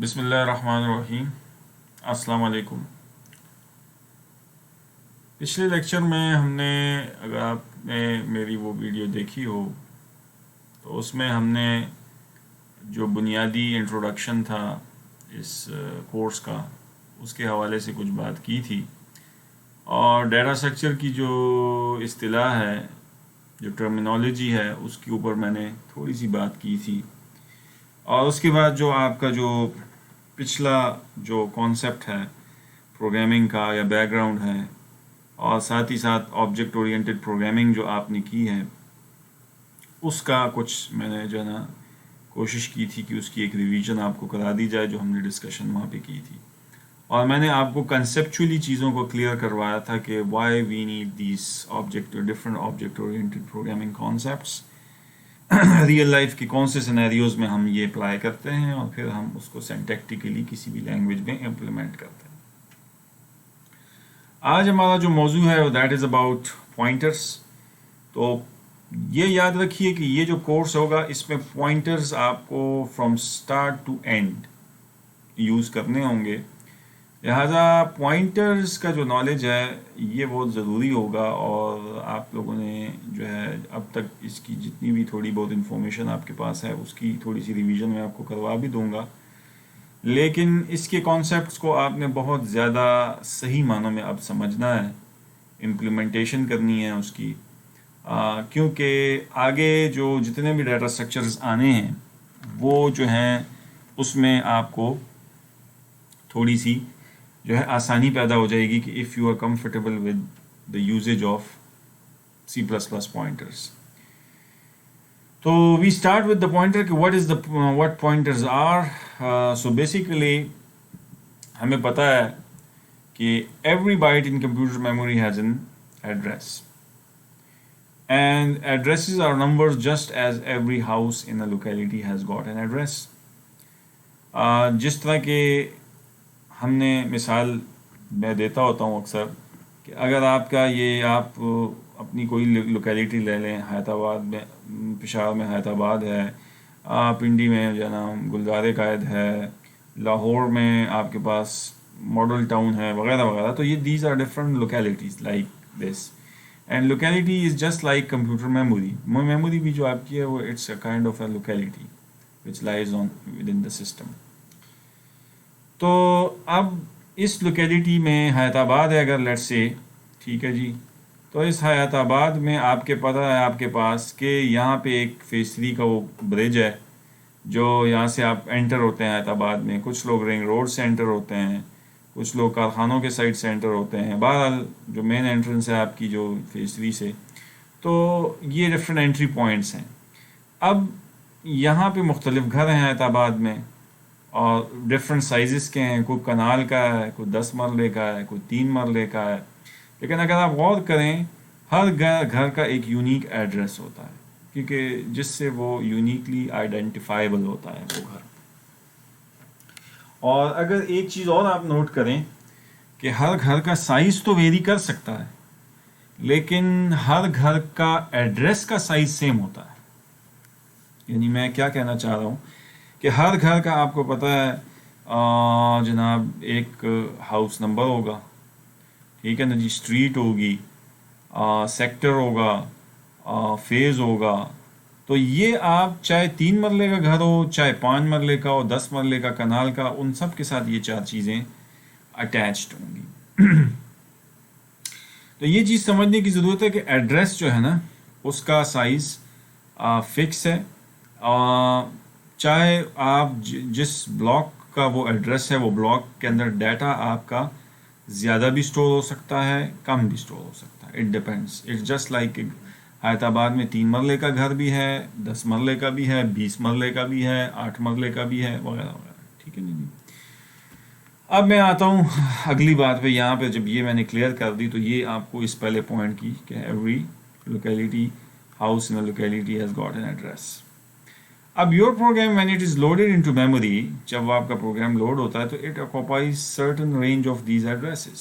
بسم اللہ الرحمن الرحیم. السلام علیکم. پچھلے لیکچر میں ہم نے، اگر آپ نے میری وہ ویڈیو دیکھی ہو تو اس میں ہم نے جو بنیادی انٹروڈکشن تھا اس کورس کا، اس کے حوالے سے کچھ بات کی تھی، اور ڈیٹا اسٹرکچر کی جو اصطلاح ہے، جو ٹرمینالوجی ہے، اس کے اوپر میں نے تھوڑی سی بات کی تھی. اور اس کے بعد جو آپ کا جو پچھلا جو کانسیپٹ ہے پروگرامنگ کا یا بیک گراؤنڈ ہے، اور ساتھ ہی ساتھ آبجیکٹ اورینٹڈ پروگرامنگ جو آپ نے کی ہے، اس کا کچھ میں نے جو ہے نا کوشش کی تھی کہ اس کی ایک ریویژن آپ کو کرا دی جائے جو ہم نے ڈسکشن وہاں پہ کی تھی. اور میں نے آپ کو کنسیپچولی چیزوں کو کلیئر کروایا تھا کہ why we need these different object oriented programming concepts. Real life کے کون سے سینیریوز میں ہم یہ اپلائی کرتے ہیں اور پھر ہم اس کو سینٹیکٹیکلی کسی بھی لینگویج میں امپلیمنٹ کرتے ہیں. آج ہمارا جو موضوع ہے دیٹ از اباؤٹ پوائنٹرس. تو یہ یاد رکھیے کہ یہ جو کورس ہوگا اس میں پوائنٹرز آپ کو from start to end use کرنے ہوں گے. لہٰذا پوائنٹرز کا جو نالج ہے یہ بہت ضروری ہوگا، اور آپ لوگوں نے جو ہے اب تک اس کی جتنی بھی تھوڑی بہت انفارمیشن آپ کے پاس ہے اس کی تھوڑی سی ریویژن میں آپ کو کروا بھی دوں گا، لیکن اس کے کانسیپٹس کو آپ نے بہت زیادہ صحیح معنوں میں اب سمجھنا ہے، امپلیمنٹیشن کرنی ہے اس کی، کیونکہ آگے جو جتنے بھی ڈیٹا اسٹرکچرز آنے ہیں وہ جو ہیں اس میں آپ کو تھوڑی سی جو ہے آسانی پیدا ہو جائے گی کہ if you are comfortable with the usage of C++ pointers. تو we start with the pointer کہ what pointers are. So basically ہمیں پتہ ہے کہ every byte in computer memory has an address, and addresses are numbers just as every house in a locality has got an address. جس طرح کہ ہم نے مثال میں دیتا ہوتا ہوں اکثر کہ اگر آپ کا یہ آپ اپنی کوئی لوکیلٹی لے لیں، حیات آباد میں، پشاور میں حیات آباد ہے، پنڈی میں جو ہے نا گلزار قائد ہے، لاہور میں آپ کے پاس ماڈل ٹاؤن ہے، وغیرہ وغیرہ. تو یہ these are different localities like this, and locality is just like computer memory. Memory بھی جو آپ کی ہے وہ it's a kind of a locality which lies on with in the system. تو اب اس لوکیلٹی میں حیات آباد ہے اگر لیٹس سے، ٹھیک ہے جی، تو اس حیات آباد میں آپ کے پتہ ہے آپ کے پاس کہ یہاں پہ ایک فیز 3 کا وہ برج ہے جو یہاں سے آپ انٹر ہوتے ہیں حیات آباد میں. کچھ لوگ رنگ روڈ سے انٹر ہوتے ہیں، کچھ لوگ کارخانوں کے سائڈ سے انٹر ہوتے ہیں. بہرحال جو مین انٹرنس ہے آپ کی جو فیز 3 سے، تو یہ ڈفرینٹ انٹری پوائنٹس ہیں. اب یہاں پہ مختلف گھر ہیں حیات آباد میں، اور ڈفرینٹ سائزز کے ہیں. کوئی کنال کا ہے، کوئی 10 مرلے کا ہے، کوئی 3 مرلے کا ہے. لیکن اگر آپ غور کریں ہر گھر کا ایک یونیک ایڈریس ہوتا ہے، کیونکہ جس سے وہ یونیکلی آئیڈینٹیفائیبل ہوتا ہے وہ گھر. اور اگر ایک چیز اور آپ نوٹ کریں کہ ہر گھر کا سائز تو ویری کر سکتا ہے، لیکن ہر گھر کا ایڈریس کا سائز سیم ہوتا ہے. یعنی میں کیا کہنا چاہ رہا ہوں کہ ہر گھر کا آپ کو پتہ ہے جناب ایک ہاؤس نمبر ہوگا، ٹھیک ہے نا جی، اسٹریٹ ہوگی، سیکٹر ہوگا، فیز ہوگا. تو یہ آپ چاہے 3 مرلے کا گھر ہو، چاہے 5 مرلے کا ہو، 10 مرلے کا، کنال کا، ان سب کے ساتھ یہ 4 چیزیں اٹیچڈ ہوں گی. تو یہ چیز سمجھنے کی ضرورت ہے کہ ایڈریس جو ہے نا اس کا سائز فکس ہے. چاہے آپ جس بلاک کا وہ ایڈریس ہے وہ بلاک کے اندر ڈیٹا آپ کا زیادہ بھی سٹور ہو سکتا ہے، کم بھی سٹور ہو سکتا ہے. It depends. It's just like Hayatabad میں 3 مرلے کا گھر بھی ہے، 10 مرلے کا بھی ہے، 20 مرلے کا بھی ہے، 8 مرلے کا بھی ہے، وغیرہ وغیرہ. ٹھیک ہے جی. اب میں آتا ہوں اگلی بات پہ. یہاں پہ جب یہ میں نے کلیئر کر دی تو یہ آپ کو اس پہلے پوائنٹ کی کہ every locality house in a locality has got an address. اب your program when it is loaded into memory, جب آپ کا پروگرام لوڈ ہوتا ہے تو it occupies certain range of these addresses,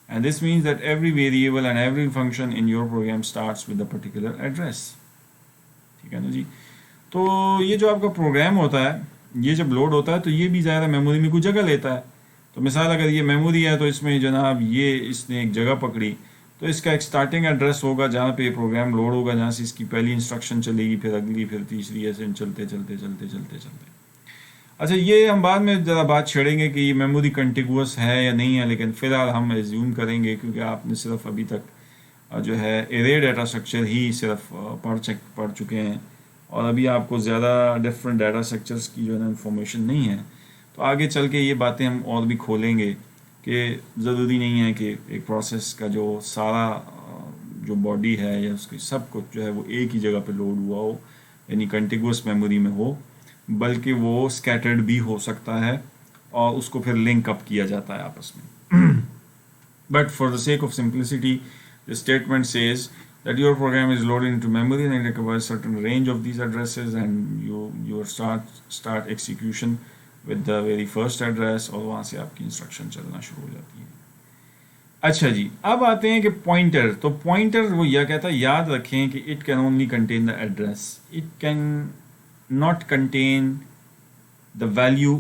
and this means that every variable and every function in your program starts with a particular address. ٹھیک ہے نا جی. تو یہ جو آپ کا پروگرام ہوتا ہے یہ جب لوڈ ہوتا ہے تو یہ بھی ظاہر ہے میموری میں کچھ جگہ لیتا ہے. تو مثال اگر یہ میموری ہے تو اس میں جناب یہ اس نے ایک جگہ پکڑی, تو اس کا ایک اسٹارٹنگ ایڈریس ہوگا جہاں پہ یہ پروگرام لوڈ ہوگا, جہاں سے اس کی پہلی انسٹرکشن چلے گی, پھر اگلی, پھر تیسری, ایسے چلتے چلتے چلتے چلتے چلتے. اچھا یہ ہم بعد میں ذرا بات چھیڑیں گے کہ یہ میموری کنٹیگوس ہے یا نہیں ہے, لیکن فی الحال ہم ایزیوم کریں گے کیونکہ آپ نے صرف ابھی تک جو ہے ارے ڈیٹا اسٹرکچر ہی صرف پڑھ چکے ہیں, اور ابھی آپ کو زیادہ ڈفرینٹ ڈیٹا اسٹرکچرس کی جو ہے نا انفارمیشن نہیں ہے. تو آگے چل کے یہ باتیں ہم اور بھی کھولیں گے کہ ضروری نہیں ہے کہ ایک پروسیس کا جو سارا جو باڈی ہے یا اس کی سب کچھ جو ہے وہ ایک ہی جگہ پہ لوڈ ہوا ہو, یعنی کنٹیگوس میموری میں ہو, بلکہ وہ اسکیٹرڈ بھی ہو سکتا ہے اور اس کو پھر لنک اپ کیا جاتا ہے آپس میں. But for the sake of simplicity the statement says that your program is loaded into memory and it requires certain range of these addresses, and you start execution with the very first address, اور وہاں سے آپ کی instruction چلنا شروع ہو جاتی ہے. اچھا جی, اب آتے ہیں کہ پوائنٹر. تو پوائنٹر وہ یہ کہتا ہے, یاد رکھیں کہ it can only contain the address, it can not contain the value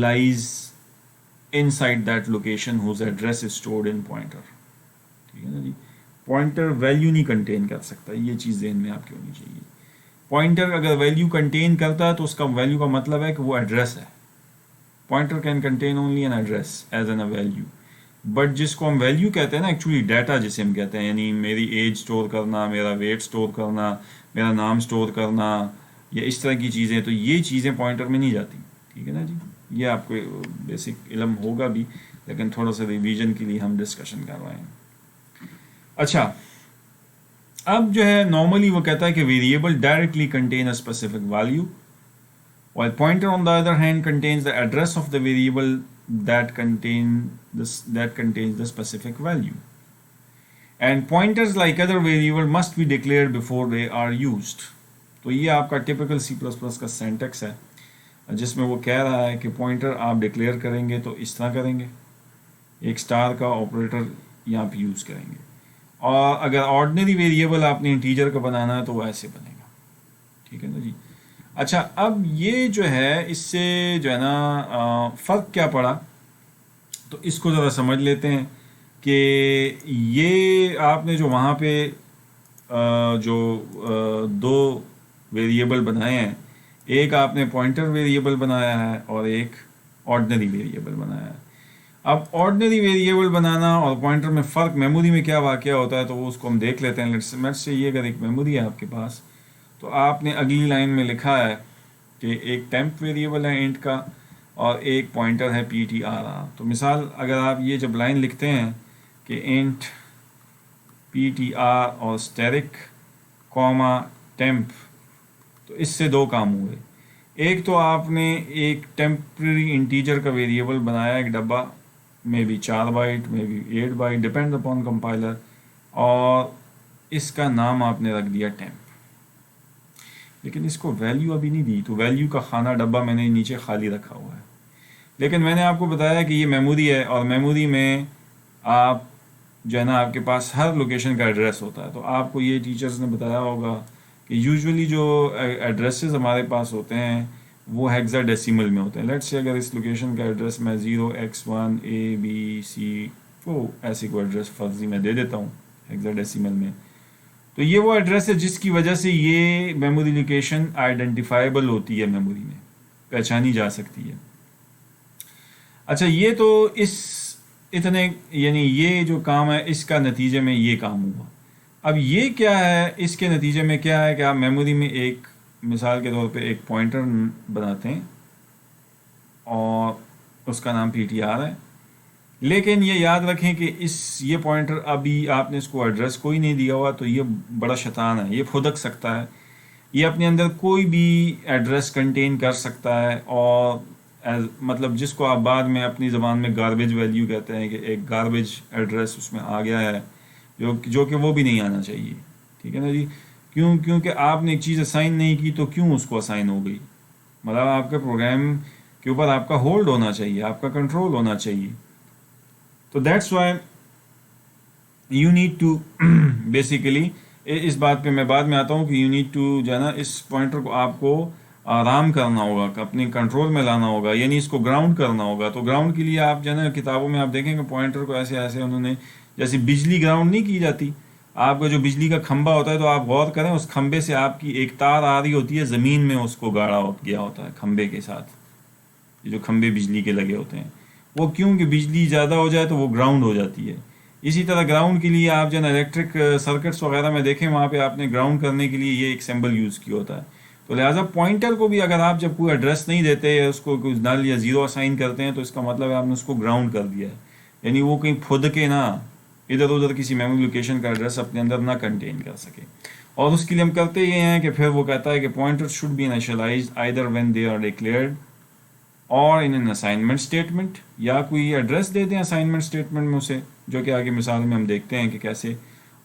lies inside that location whose address is stored in pointer. ٹھیک ہے نا جی, پوائنٹر ویلیو نہیں کنٹین کر سکتا, یہ چیز ذہن میں آپ کی ہونی چاہیے. پوائنٹر اگر ویلیو کنٹین کرتا ہے تو اس کا ویلیو کا مطلب ہے کہ وہ ایڈریس ہے. Pointer can contain only an address as an a value. But جس کو ہم ویلیو کہتے ہیں نا, ایکچولی ڈیٹا جسے ہم کہتے ہیں, یعنی میری ایج اسٹور کرنا, میرا ویٹ اسٹور کرنا, میرا نام اسٹور کرنا, یا اس طرح کی چیزیں, تو یہ چیزیں پوائنٹر میں نہیں جاتی. ٹھیک ہے نا جی, یہ آپ کو بیسک علم ہوگا بھی, لیکن تھوڑا سا ریویژن کے لیے ہم ڈسکشن کر رہے ہیں. اچھا, اب جو ہے نارملی وہ کہتا ہے کہ variable directly contain a specific value, while pointer on the other hand contains the address of the variable that contains the specific value. And pointers like other variable must be declared before they are used. تو یہ آپ کا typical C++ کا syntax ہے, جس میں وہ کہہ رہا ہے کہ پوائنٹر آپ ڈکلیئر کریں گے تو اس طرح کریں گے, ایک اسٹار کا آپریٹر یہاں پہ یوز کریں گے, اور اگر آرڈنری ویریبل آپ نے انٹیجر کا بنانا ہے تو وہ ایسے بنے گا. ٹھیک ہے نا جی. اچھا, اب یہ جو ہے اس سے جو ہے نا فرق کیا پڑا, تو اس کو ذرا سمجھ لیتے ہیں کہ یہ آپ نے جو وہاں پہ جو دو ویریبل بنائے ہیں, ایک آپ نے پوائنٹر ویریبل بنایا ہے اور ایک آرڈنری ویریبل بنایا ہے. اب آرڈنری ویریبل بنانا اور پوائنٹر میں فرق میموری میں کیا واقعہ ہوتا ہے, تو وہ اس کو ہم دیکھ لیتے ہیں. لیٹس سے یہ اگر ایک میموری ہے آپ کے پاس, تو آپ نے اگلی لائن میں لکھا ہے کہ ایک ٹیمپ ویریبل ہے انٹ کا اور ایک پوائنٹر ہے PTR. تو مثال اگر آپ یہ جب لائن لکھتے ہیں کہ انٹ PTR اور اسٹیرک کوما ٹیمپ, تو اس سے دو کام ہوئے. ایک تو آپ نے ایک ٹیمپرری انٹیجر کا ویریبل بنایا, ایک ڈبہ, میں بھی 4 بائٹ, میں بھی 8 بائٹ, ڈپینڈ اپون کمپائلر, اور اس کا نام آپ نے رکھ دیا ٹیمپ. لیکن اس کو ویلیو ابھی نہیں دی, تو ویلیو کا خانہ ڈبہ میں نے نیچے خالی رکھا ہوا ہے. لیکن میں نے آپ کو بتایا کہ یہ میموری ہے, اور میموری میں آپ جو ہے نا آپ کے پاس ہر لوکیشن کا ایڈریس ہوتا ہے. تو آپ کو یہ ٹیچرز نے بتایا ہوگا کہ یوزولی جو ایڈریسز ہمارے پاس ہوتے ہیں وہ ہیگزا ڈیسیمل میں ہوتے ہیں. لیٹس سے اگر اس لوکیشن کا ایڈریس میں 0x1 ABC کو ایسے کو ایڈریس فرضی میں دے دیتا ہوں ہیگزا ڈیسیمل میں, تو یہ وہ ایڈریس ہے جس کی وجہ سے یہ میموری لوکیشن آئیڈینٹیفائیبل ہوتی ہے, میموری میں پہچانی جا سکتی ہے. اچھا, یہ تو اتنے یعنی یہ جو کام ہے اس کا نتیجے میں یہ کام ہوا. اب یہ کیا ہے, اس کے نتیجے میں کیا ہے کہ آپ میموری میں ایک مثال کے طور پہ ایک پوائنٹر بناتے ہیں اور اس کا نام PTR ہے, لیکن یہ یاد رکھیں کہ یہ پوائنٹر ابھی آپ نے اس کو ایڈریس کوئی نہیں دیا ہوا, تو یہ بڑا شیطان ہے, یہ پھدک سکتا ہے, یہ اپنے اندر کوئی بھی ایڈریس کنٹین کر سکتا ہے, اور مطلب جس کو آپ بعد میں اپنی زبان میں گاربیج ویلیو کہتے ہیں کہ ایک گاربیج ایڈریس اس میں آ گیا ہے, جو کہ وہ بھی نہیں آنا چاہیے. ٹھیک ہے نا جی. کیونکہ آپ نے ایک چیز اسائن نہیں کی, تو کیوں اس کو اسائن ہو گئی, مطلب آپ کے پروگرام کے اوپر آپ کا ہولڈ ہونا چاہیے, آپ کا کنٹرول ہونا چاہیے. تو that's why you need to basically, اس بات پہ میں بعد میں آتا ہوں کہ یو نیڈ ٹو جو ہے نا اس پوائنٹر کو آپ کو آرام کرنا ہوگا, اپنے کنٹرول میں لانا ہوگا, یعنی اس کو گراؤنڈ کرنا ہوگا. تو گراؤنڈ کے لیے آپ جو ہے نا کتابوں میں آپ دیکھیں کہ پوائنٹر کو ایسے ایسے انہوں نے, جیسے بجلی گراؤنڈ نہیں کی جاتی, آپ کا جو بجلی کا کھمبا ہوتا ہے تو آپ غور کریں اس کھمبے سے آپ کی ایک تار آ رہی ہوتی ہے, زمین میں اس کو گاڑا گیا ہوتا ہے کھمبے کے ساتھ. یہ جو کھمبے بجلی کے لگے ہوتے ہیں وہ کیوں, کہ بجلی زیادہ ہو جائے تو وہ گراؤنڈ ہو جاتی ہے. اسی طرح گراؤنڈ کے لیے آپ جو ہے نا الیکٹرک سرکٹس وغیرہ میں دیکھیں, وہاں پہ آپ نے گراؤنڈ کرنے کے لیے یہ ایک سمبل یوز کیا ہوتا ہے. تو لہٰذا پوائنٹر کو بھی اگر آپ جب کوئی ایڈریس نہیں دیتے یا اس کو کوئی نل یا زیرو اسائن کرتے ہیں تو اس کا مطلب ہے آپ نے اس کو گراؤنڈ کر دیا ہے, یعنی وہ کہیں پھد کے نہ ادھر ادھر کسی میموری لوکیشن کا ایڈریس اپنے اندر نہ کنٹین کر سکے. اور اس کے لیے ہم کرتے یہ ہیں کہ پھر وہ کہتا ہے کہ pointer should be initialized either when they are declared اور ان این اسائنمنٹ اسٹیٹمنٹ, یا کوئی ایڈریس دے دیں اسائنمنٹ اسٹیٹمنٹ میں اسے, جو کہ آگے مثال میں ہم دیکھتے ہیں کہ کیسے,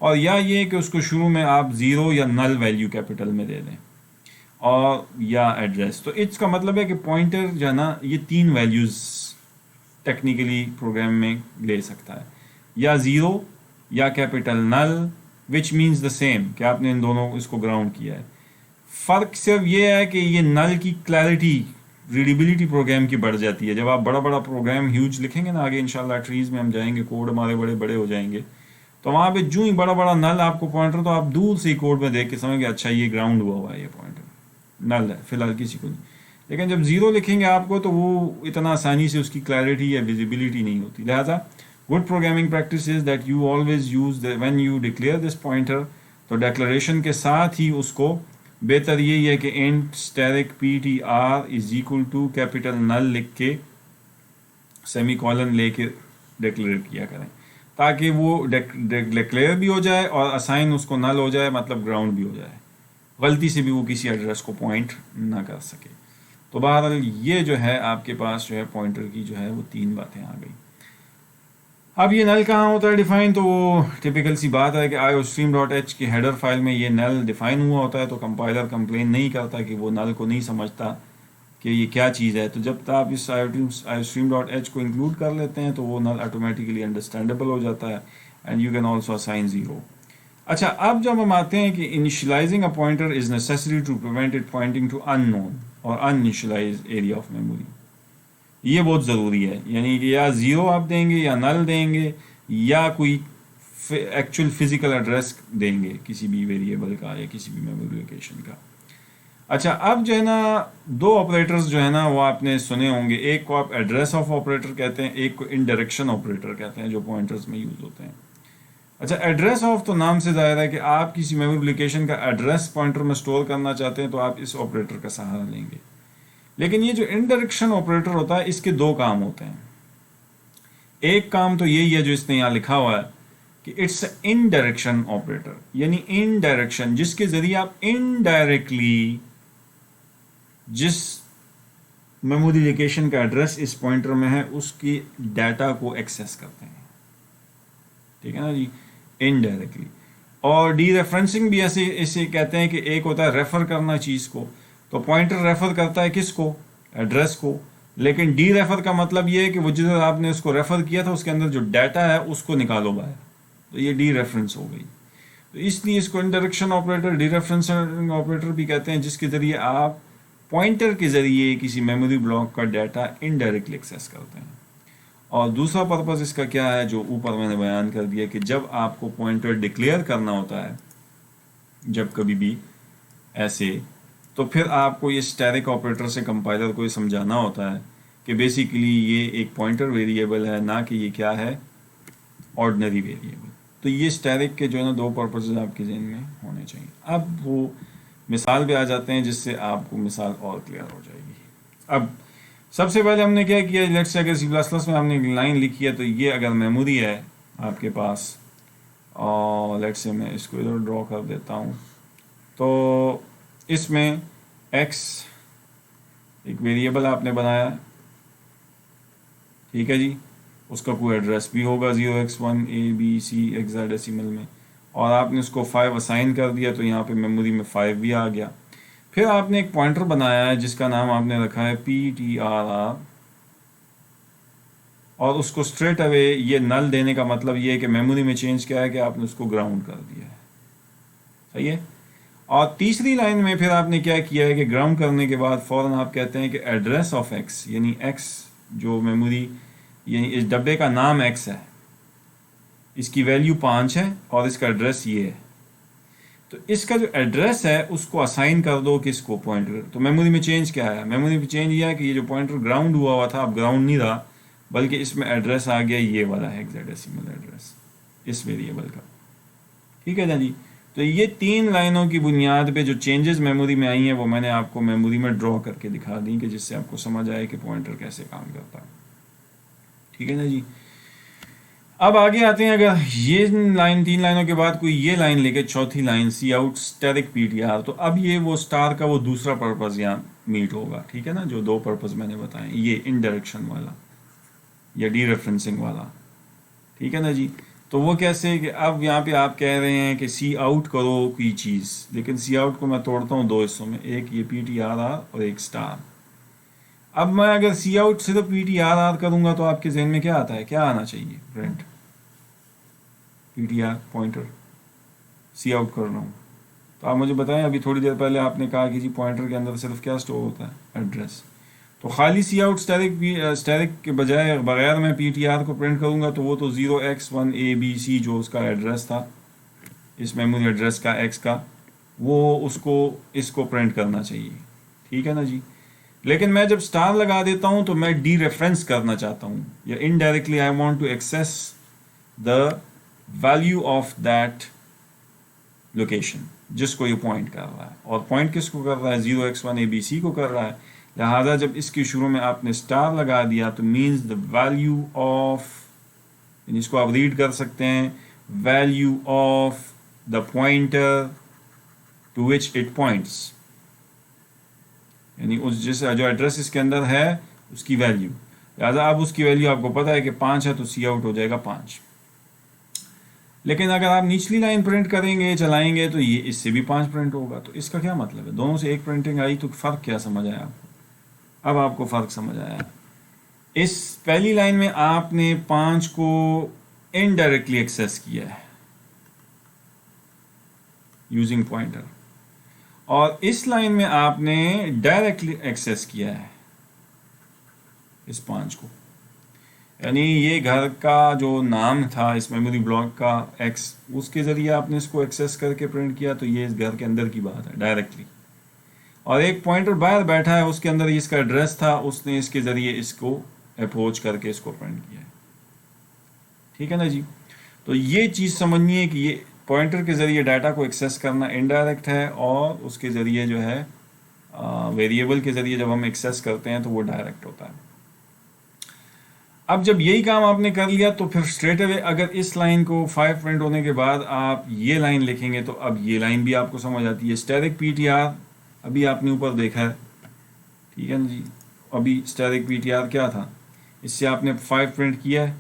اور یا یہ کہ اس کو شروع میں آپ زیرو یا نل ویلیو کیپٹل میں دے دیں, اور یا ایڈریس. تو اس کا مطلب ہے کہ پوائنٹر جو ہے نا یہ تین ویلیوز ٹیکنیکلی پروگرام میں لے سکتا ہے, یا زیرو یا capital null, which means the same کہ آپ نے ان دونوں اس کو گراؤنڈ کیا ہے. فرق صرف یہ ہے کہ یہ نل کی کلیئرٹی ریڈیبلٹی پروگرام کی بڑھ جاتی ہے. جب آپ بڑا بڑا پروگرام ہیوج لکھیں گے نا, آگے انشاءاللہ ٹریز میں ہم جائیں گے, کوڈ ہمارے بڑے بڑے ہو جائیں گے, تو وہاں پہ جو ہی بڑا بڑا نل آپ کو پوائنٹر, تو آپ دور سے ہی کوڈ میں دیکھ کے سمجھ گے اچھا یہ گراؤنڈ ہوا ہے, یہ پوائنٹر نل ہے, فی الحال کسی کو نہیں. لیکن جب زیرو لکھیں گے آپ کو تو وہ اتنا آسانی سے اس کی کلیئرٹی یا ویزیبلٹی نہیں ہوتی. لہٰذا good programming practice is that you always use when you declare this pointer, تو ڈیکلریشن کے ساتھ ہی اس کو بہتر یہی ہے کہ int asterisk P T R is equal to capital null لکھ کے سیمی کولن لے کے ڈکلیئر کیا کریں, تاکہ وہ ڈکلیئر بھی ہو جائے اور اسائن اس کو نل ہو جائے, مطلب گراؤنڈ بھی ہو جائے, غلطی سے بھی وہ کسی ایڈریس کو پوائنٹ نہ کر سکے. تو بہرحال یہ جو ہے آپ کے پاس جو ہے پوائنٹر کی جو ہے وہ تین باتیں آ گئی. اب یہ نل کہاں ہوتا ہے ڈیفائن, تو وہ ٹپیکل سی بات ہے کہ iostream.h کی ہیڈر فائل میں یہ نل ڈیفائن ہوا ہوتا ہے, تو کمپائلر کمپلین نہیں کرتا کہ وہ نل کو نہیں سمجھتا کہ یہ کیا چیز ہے. تو جب آپ اس iostream.h کو انکلوڈ کر لیتے ہیں تو وہ نل آٹومیٹیکلی انڈرسٹینڈیبل ہو جاتا ہے, and you can also assign zero. اچھا, اب جب ہم آتے ہیں کہ initializing a pointer is necessary to prevent it pointing to unknown or uninitialized area of memory, یہ بہت ضروری ہے. یعنی کہ یا زیرو آپ دیں گے یا نل دیں گے یا کوئی ایکچوئل فزیکل ایڈریس دیں گے کسی بھی ویریبل کا یا کسی بھی میموری لوکیشن کا. اچھا, اب جو ہے نا دو آپریٹرز جو ہے نا وہ آپ نے سنے ہوں گے, ایک کو آپ ایڈریس آف آپریٹر کہتے ہیں, ایک کو انڈائریکشن آپریٹر کہتے ہیں, جو پوائنٹرز میں یوز ہوتے ہیں. اچھا, ایڈریس آف تو نام سے ظاہر ہے کہ آپ کسی میموری لوکیشن کا ایڈریس پوائنٹر میں اسٹور کرنا چاہتے ہیں تو آپ اس آپریٹر کا سہارا لیں گے. لیکن یہ جو انڈائریکشن آپریٹر ہوتا ہے اس کے دو کام ہوتے ہیں. ایک کام تو یہی ہے جو اس نے یہاں لکھا ہوا ہے کہ اٹس انڈائریکشن آپریٹر, یعنی انڈائریکشن جس کے ذریعے آپ انڈائریکٹلی جس میموری لوکیشن کا ایڈریس اس پوائنٹر میں ہے اس کی ڈیٹا کو ایکسیس کرتے ہیں. ٹھیک ہے نا جی, انڈائریکٹلی. اور ڈی ریفرنسنگ بھی ایسے اسے کہتے ہیں کہ ایک ہوتا ہے ریفر کرنا چیز کو, تو پوائنٹر ریفر کرتا ہے کس کو, ایڈریس کو, لیکن ڈی ریفر کا مطلب یہ ہے کہ وہ جدھر آپ نے اس کو ریفر کیا تھا اس کے اندر جو ڈیٹا ہے اس کو نکالو باہر, تو یہ ڈی ریفرنس ہو گئی. تو اس لیے اس کو indirection operator, D referencing operator بھی کہتے ہیں, جس کے ذریعے آپ پوائنٹر کے ذریعے کسی میموری بلاک کا ڈیٹا انڈائریکٹلی ایکسیس کرتے ہیں. اور دوسرا پرپز اس کا کیا ہے جو اوپر میں نے بیان کر دیا کہ جب آپ کو پوائنٹر ڈکلیئر کرنا ہوتا ہے جب کبھی بھی ایسے, تو پھر آپ کو یہ اسٹیرک آپریٹر سے کمپائلر کو یہ سمجھانا ہوتا ہے کہ بیسیکلی یہ ایک پوائنٹر ویریبل ہے, نہ کہ یہ کیا ہے, آرڈنری ویریبل. تو یہ اسٹیرک کے جو ہے نا دو پرپزز آپ کے ذہن میں ہونے چاہیے. اب وہ مثال پہ آ جاتے ہیں جس سے آپ کو مثال اور کلیئر ہو جائے گی. اب سب سے پہلے ہم نے کیا کیا, لیٹس سے اگر سی پلس پلس میں ہم نے ایک لائن لکھی ہے, تو یہ اگر میموری ہے آپ کے پاس, اور لیٹس سے میں اس کو ادھر ڈرا کر دیتا ہوں, تو اس میں ایکس ایک ویریبل آپ نے بنایا, ٹھیک ہے جی, اس کا کوئی ایڈریس بھی ہوگا 0x1 ABC ڈیسیمل میں, اور آپ نے اس کو 5 اسائن کر دیا, تو یہاں پہ میموری میں 5 بھی آ گیا. پھر آپ نے ایک پوائنٹر بنایا ہے جس کا نام آپ نے رکھا ہے PTRR, اور اس کو اسٹریٹ اوے یہ نل دینے کا مطلب یہ ہے کہ میموری میں چینج کیا ہے کہ آپ نے اس کو گراؤنڈ کر دیا ہے. صحیح ہے. اور تیسری لائن میں پھر آپ نے کیا کیا ہے کہ گراؤنڈ کرنے کے بعد فوراً آپ کہتے ہیں کہ ایڈریس آف ایکس، یعنی ایکس جو میموری، یعنی اس ڈبے کا نام ایکس ہے، اس کی ویلیو 5 ہے اور اس کا ایڈریس یہ ہے، تو اس کا جو ایڈریس ہے اس کو اسائن کر دو کس کو، پوائنٹر. تو میموری میں چینج کیا ہے؟ میموری میں چینج یہ ہے کہ یہ جو پوائنٹر گراؤنڈ ہوا تھا اب گراؤنڈ نہیں رہا، بلکہ اس میں ایڈریس آ گیا یہ والا ہیکساڈیسیمل ایڈریس اس ویریبل کا. ٹھیک ہے نا جی. تو یہ 3 لائنوں کی بنیاد پہ جو چینجز میموری میں آئی ہیں وہ میں نے آپ کو میموری میں ڈرا کر کے دکھا دیں کہ جس سے آپ کو سمجھ آئے کہ پوائنٹر کیسے کام کرتا ہے. ٹھیک ہے نا جی. اب آگے آتے ہیں، اگر یہ 3 لائنوں کے بعد کوئی یہ لائن لے کے چوتھی line C out asterisk P T R, تو اب یہ وہ اسٹار کا وہ دوسرا پرپز یہاں میٹ ہوگا. ٹھیک ہے نا، جو 2 پرپز میں نے بتائے، یہ انڈائریکشن والا یا ڈی ریفرنسنگ والا. ٹھیک ہے نا جی. تو وہ کیسے کہ اب یہاں پہ آپ کہہ رہے ہیں کہ سی آؤٹ کرو کوئی چیز، لیکن سی آؤٹ کو میں توڑتا ہوں 2 حصوں میں، ایک یہ پی ٹی آر آر اور ایک اسٹار. اب میں اگر سی آؤٹ صرف پی ٹی آر آر کروں گا تو آپ کے ذہن میں کیا آتا ہے، کیا آنا چاہیے؟ Print P T R pointer C out کر رہا ہوں. تو آپ مجھے بتائیں، ابھی تھوڑی دیر پہلے آپ نے کہا کہ جی پوائنٹر کے اندر صرف کیا اسٹور ہوتا ہے؟ ایڈریس. تو خالی سی آؤٹ اسٹیرک کے بجائے بغیر میں پی ٹی آر کو پرنٹ کروں گا تو وہ تو 0x1abc جو اس کا ایڈریس تھا، اس میموری ایڈریس کا ایکس کا، وہ اس کو پرنٹ کرنا چاہیے. ٹھیک ہے نا جی. لیکن میں جب اسٹار لگا دیتا ہوں تو میں ڈی ریفرنس کرنا چاہتا ہوں، یا indirectly I want to access the value of that location جس کو یہ پوائنٹ کر رہا ہے. اور پوائنٹ کس کو کر رہا ہے؟ 0x1abc کو کر رہا ہے. لہٰذا جب اس کی شروع میں آپ نے اسٹار لگا دیا تو مینز دا ویلیو آف، اس کو آپ ریڈ کر سکتے ہیں، value of the pointer to which it points, یعنی اس جو ایڈریس اس کے اندر ہے اس کی ویلیو. لہٰذا اب اس کی ویلیو آپ کو پتہ ہے کہ 5 ہے تو سی آؤٹ ہو جائے گا 5. لیکن اگر آپ نچلی لائن پرنٹ کریں گے، چلائیں گے، تو یہ اس سے بھی 5 پرنٹ ہوگا. تو اس کا کیا مطلب ہے؟ دونوں سے ایک پرنٹنگ آئی تو فرق کیا سمجھ آیا آپ کو؟ اب آپ کو فرق سمجھ آیا. اس پہلی لائن میں آپ نے 5 کو انڈائریکٹلی ایکسیس کیا ہے یوزنگ پوائنٹر، اور اس لائن میں آپ نے ڈائریکٹلی ایکسیس کیا ہے اس 5 کو. یعنی یہ گھر کا جو نام تھا اس میموری بلاک کا ایکس، اس کے ذریعے آپ نے اس کو ایکسیس کر کے پرنٹ کیا، تو یہ اس گھر کے اندر کی بات ہے ڈائریکٹلی. اور ایک پوائنٹر باہر بیٹھا ہے، اس کے اندر اس کا ایڈریس تھا، اس نے اس کے ذریعے اس کو اپروچ کر کے اس کو پرنٹ کیا ہے. ٹھیک ہے نا جی. تو یہ چیز سمجھنی ہے کہ یہ پوائنٹر کے ذریعے ڈاٹا کو ایکسیس کرنا انڈائریکٹ ہے، اور اس کے ذریعے جو ہے ویریبل کے ذریعے جب ہم ایکسیس کرتے ہیں تو وہ ڈائریکٹ ہوتا ہے. اب جب یہی کام آپ نے کر لیا تو پھر اسٹریٹ اوے اگر اس لائن کو 5 پرنٹ ہونے کے بعد آپ یہ لائن لکھیں گے تو اب یہ لائن بھی آپ کو سمجھ آتی ہے. اسٹیرک پی ٹی آر ابھی آپ نے اوپر دیکھا ہے. ٹھیک ہے نا جی. ابھی اسٹیرک پی ٹی آر کیا تھا؟ اس سے آپ نے 5 پرنٹ کیا ہے.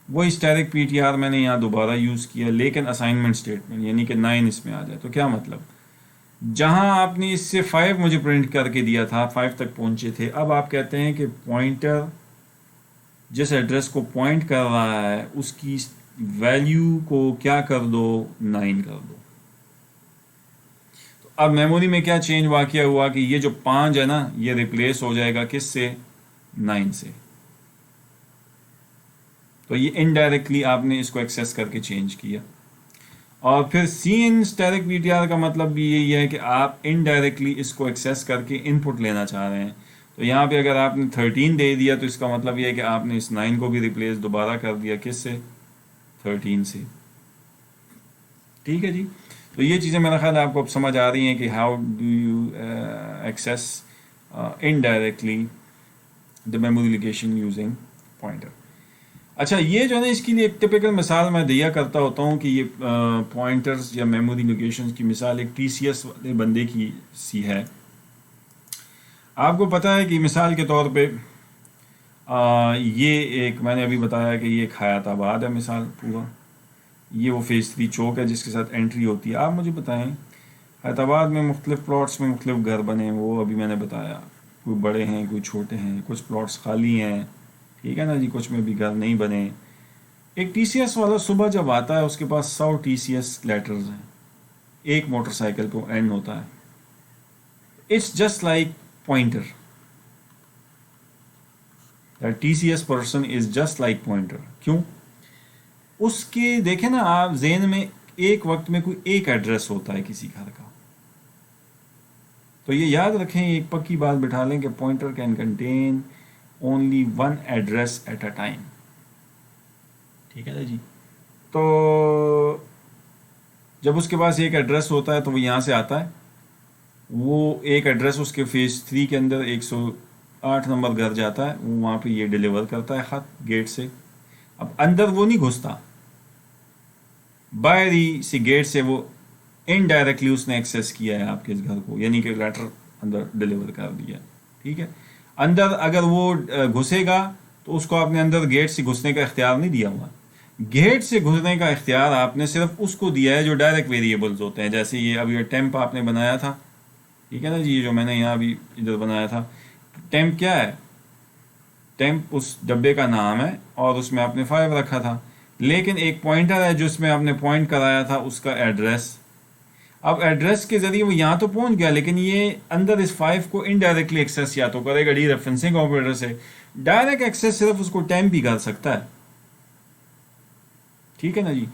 وہی اسٹیرک پی ٹی آر میں نے یہاں دوبارہ یوز کیا، لیکن اسائنمنٹ اسٹیٹمنٹ، یعنی کہ 9 اس میں آ جائے. تو کیا مطلب؟ جہاں آپ نے اس سے 5 مجھے پرنٹ کر کے دیا تھا، 5 تک پہنچے تھے، اب آپ کہتے ہیں کہ پوائنٹر جس ایڈریس کو پوائنٹ کر رہا ہے اس کی ویلیو کو کیا کر دو؟ 9 کر دو. تو اب میموری میں کیا چینج واقع ہوا کہ یہ جو 5 ہے نا، یہ ریپلیس ہو جائے گا کس سے؟ 9 سے. تو یہ انڈائریکٹلی آپ نے اس کو ایکسیس کر کے چینج کیا. اور پھر سی ان اسٹیرک پی ٹی آر کا مطلب بھی یہی ہے کہ آپ انڈائریکٹلی اس کو ایکسیس کر کے ان پٹ لینا چاہ رہے ہیں. تو یہاں پہ اگر آپ نے 13 دے دیا تو اس کا مطلب یہ ہے کہ آپ نے اس 9 کو بھی ریپلیس دوبارہ کر دیا کس سے؟ 13 سے. ٹھیک ہے جی. تو یہ چیزیں میرا خیال ہے آپ کو اب سمجھ آ رہی ہیں کہ how do you access indirectly the memory location using pointer. اچھا، یہ جو ہے نا اس کے لیے ایک ٹپیکل مثال میں دیا کرتا ہوتا ہوں کہ یہ پوائنٹرز یا میموری لوکیشنز کی مثال ایک ٹی سی ایس والے بندے کی سی ہے. آپ کو پتہ ہے کہ مثال کے طور پہ یہ ایک میں نے ابھی بتایا کہ یہ ایک حیات آباد ہے مثال پورا، یہ وہ فیز 3 چوک ہے جس کے ساتھ انٹری ہوتی ہے. آپ مجھے بتائیں حیات آباد میں مختلف پلاٹس میں مختلف گھر بنے ہیں، وہ ابھی میں نے بتایا، کوئی بڑے ہیں کوئی چھوٹے ہیں، کچھ پلاٹس خالی ہیں. ٹھیک ہے نا جی. کچھ میں بھی گھر نہیں بنے. ایک ٹی سی ایس والا صبح جب آتا ہے اس کے پاس 100 ٹی سی ایس لیٹرز ہیں. ایک موٹر سائیکل پہ اینڈ ہوتا ہے. It's just like pointer. That TCS person is just like pointer. کیوں؟ اس کے دیکھیں نا آپ ذہن میں ایک وقت میں کوئی ایک ایڈریس ہوتا ہے کسی گھر کا. تو یہ یاد رکھیں, ایک پکی بات بٹھا لیں کہ pointer can contain only one address at a time. ٹھیک ہے نا جی. تو جب اس کے پاس ایک ایڈریس ہوتا ہے تو وہ یہاں سے آتا ہے, وہ ایک ایڈریس اس کے فیز 3 کے اندر 108 نمبر گھر جاتا ہے, وہ وہاں پہ یہ ڈیلیور کرتا ہے خط گیٹ سے. اب اندر وہ نہیں گھستا, باہری سے گیٹ سے وہ انڈائریکٹلی اس نے ایکسیس کیا ہے آپ کے اس گھر کو, یعنی کہ لیٹر اندر ڈیلیور کر دیا. ٹھیک ہے. اندر اگر وہ گھسے گا تو اس کو آپ نے اندر گیٹ سے گھسنے کا اختیار نہیں دیا ہوا. گیٹ سے گھسنے کا اختیار آپ نے صرف اس کو دیا ہے جو ڈائریکٹ ویریبلز ہوتے ہیں, جیسے یہ اب یہ ٹیمپ آپ نے بنایا تھا. ٹھیک ہے نا جی, یہ جو میں نے یہاں بھی ادھر بنایا تھا, ٹیمپ کیا ہے؟ ٹیمپ اس ڈبے کا نام ہے اور اس میں آپ نے 5 رکھا تھا, لیکن ایک پوائنٹر ہے جو اس میں آپ نے پوائنٹ کرایا تھا اس کا ایڈریس. اب ایڈریس کے ذریعے وہ یہاں تو پہنچ گیا, لیکن یہ اندر اس 5 کو انڈائریکٹلی ایکسیس یا تو کرے گا ڈی ریفرنسنگ آپریٹر سے, ڈائریکٹ ایکسیس صرف اس کو ٹیمپ ہی کر سکتا ہے. ٹھیک ہے نا جی.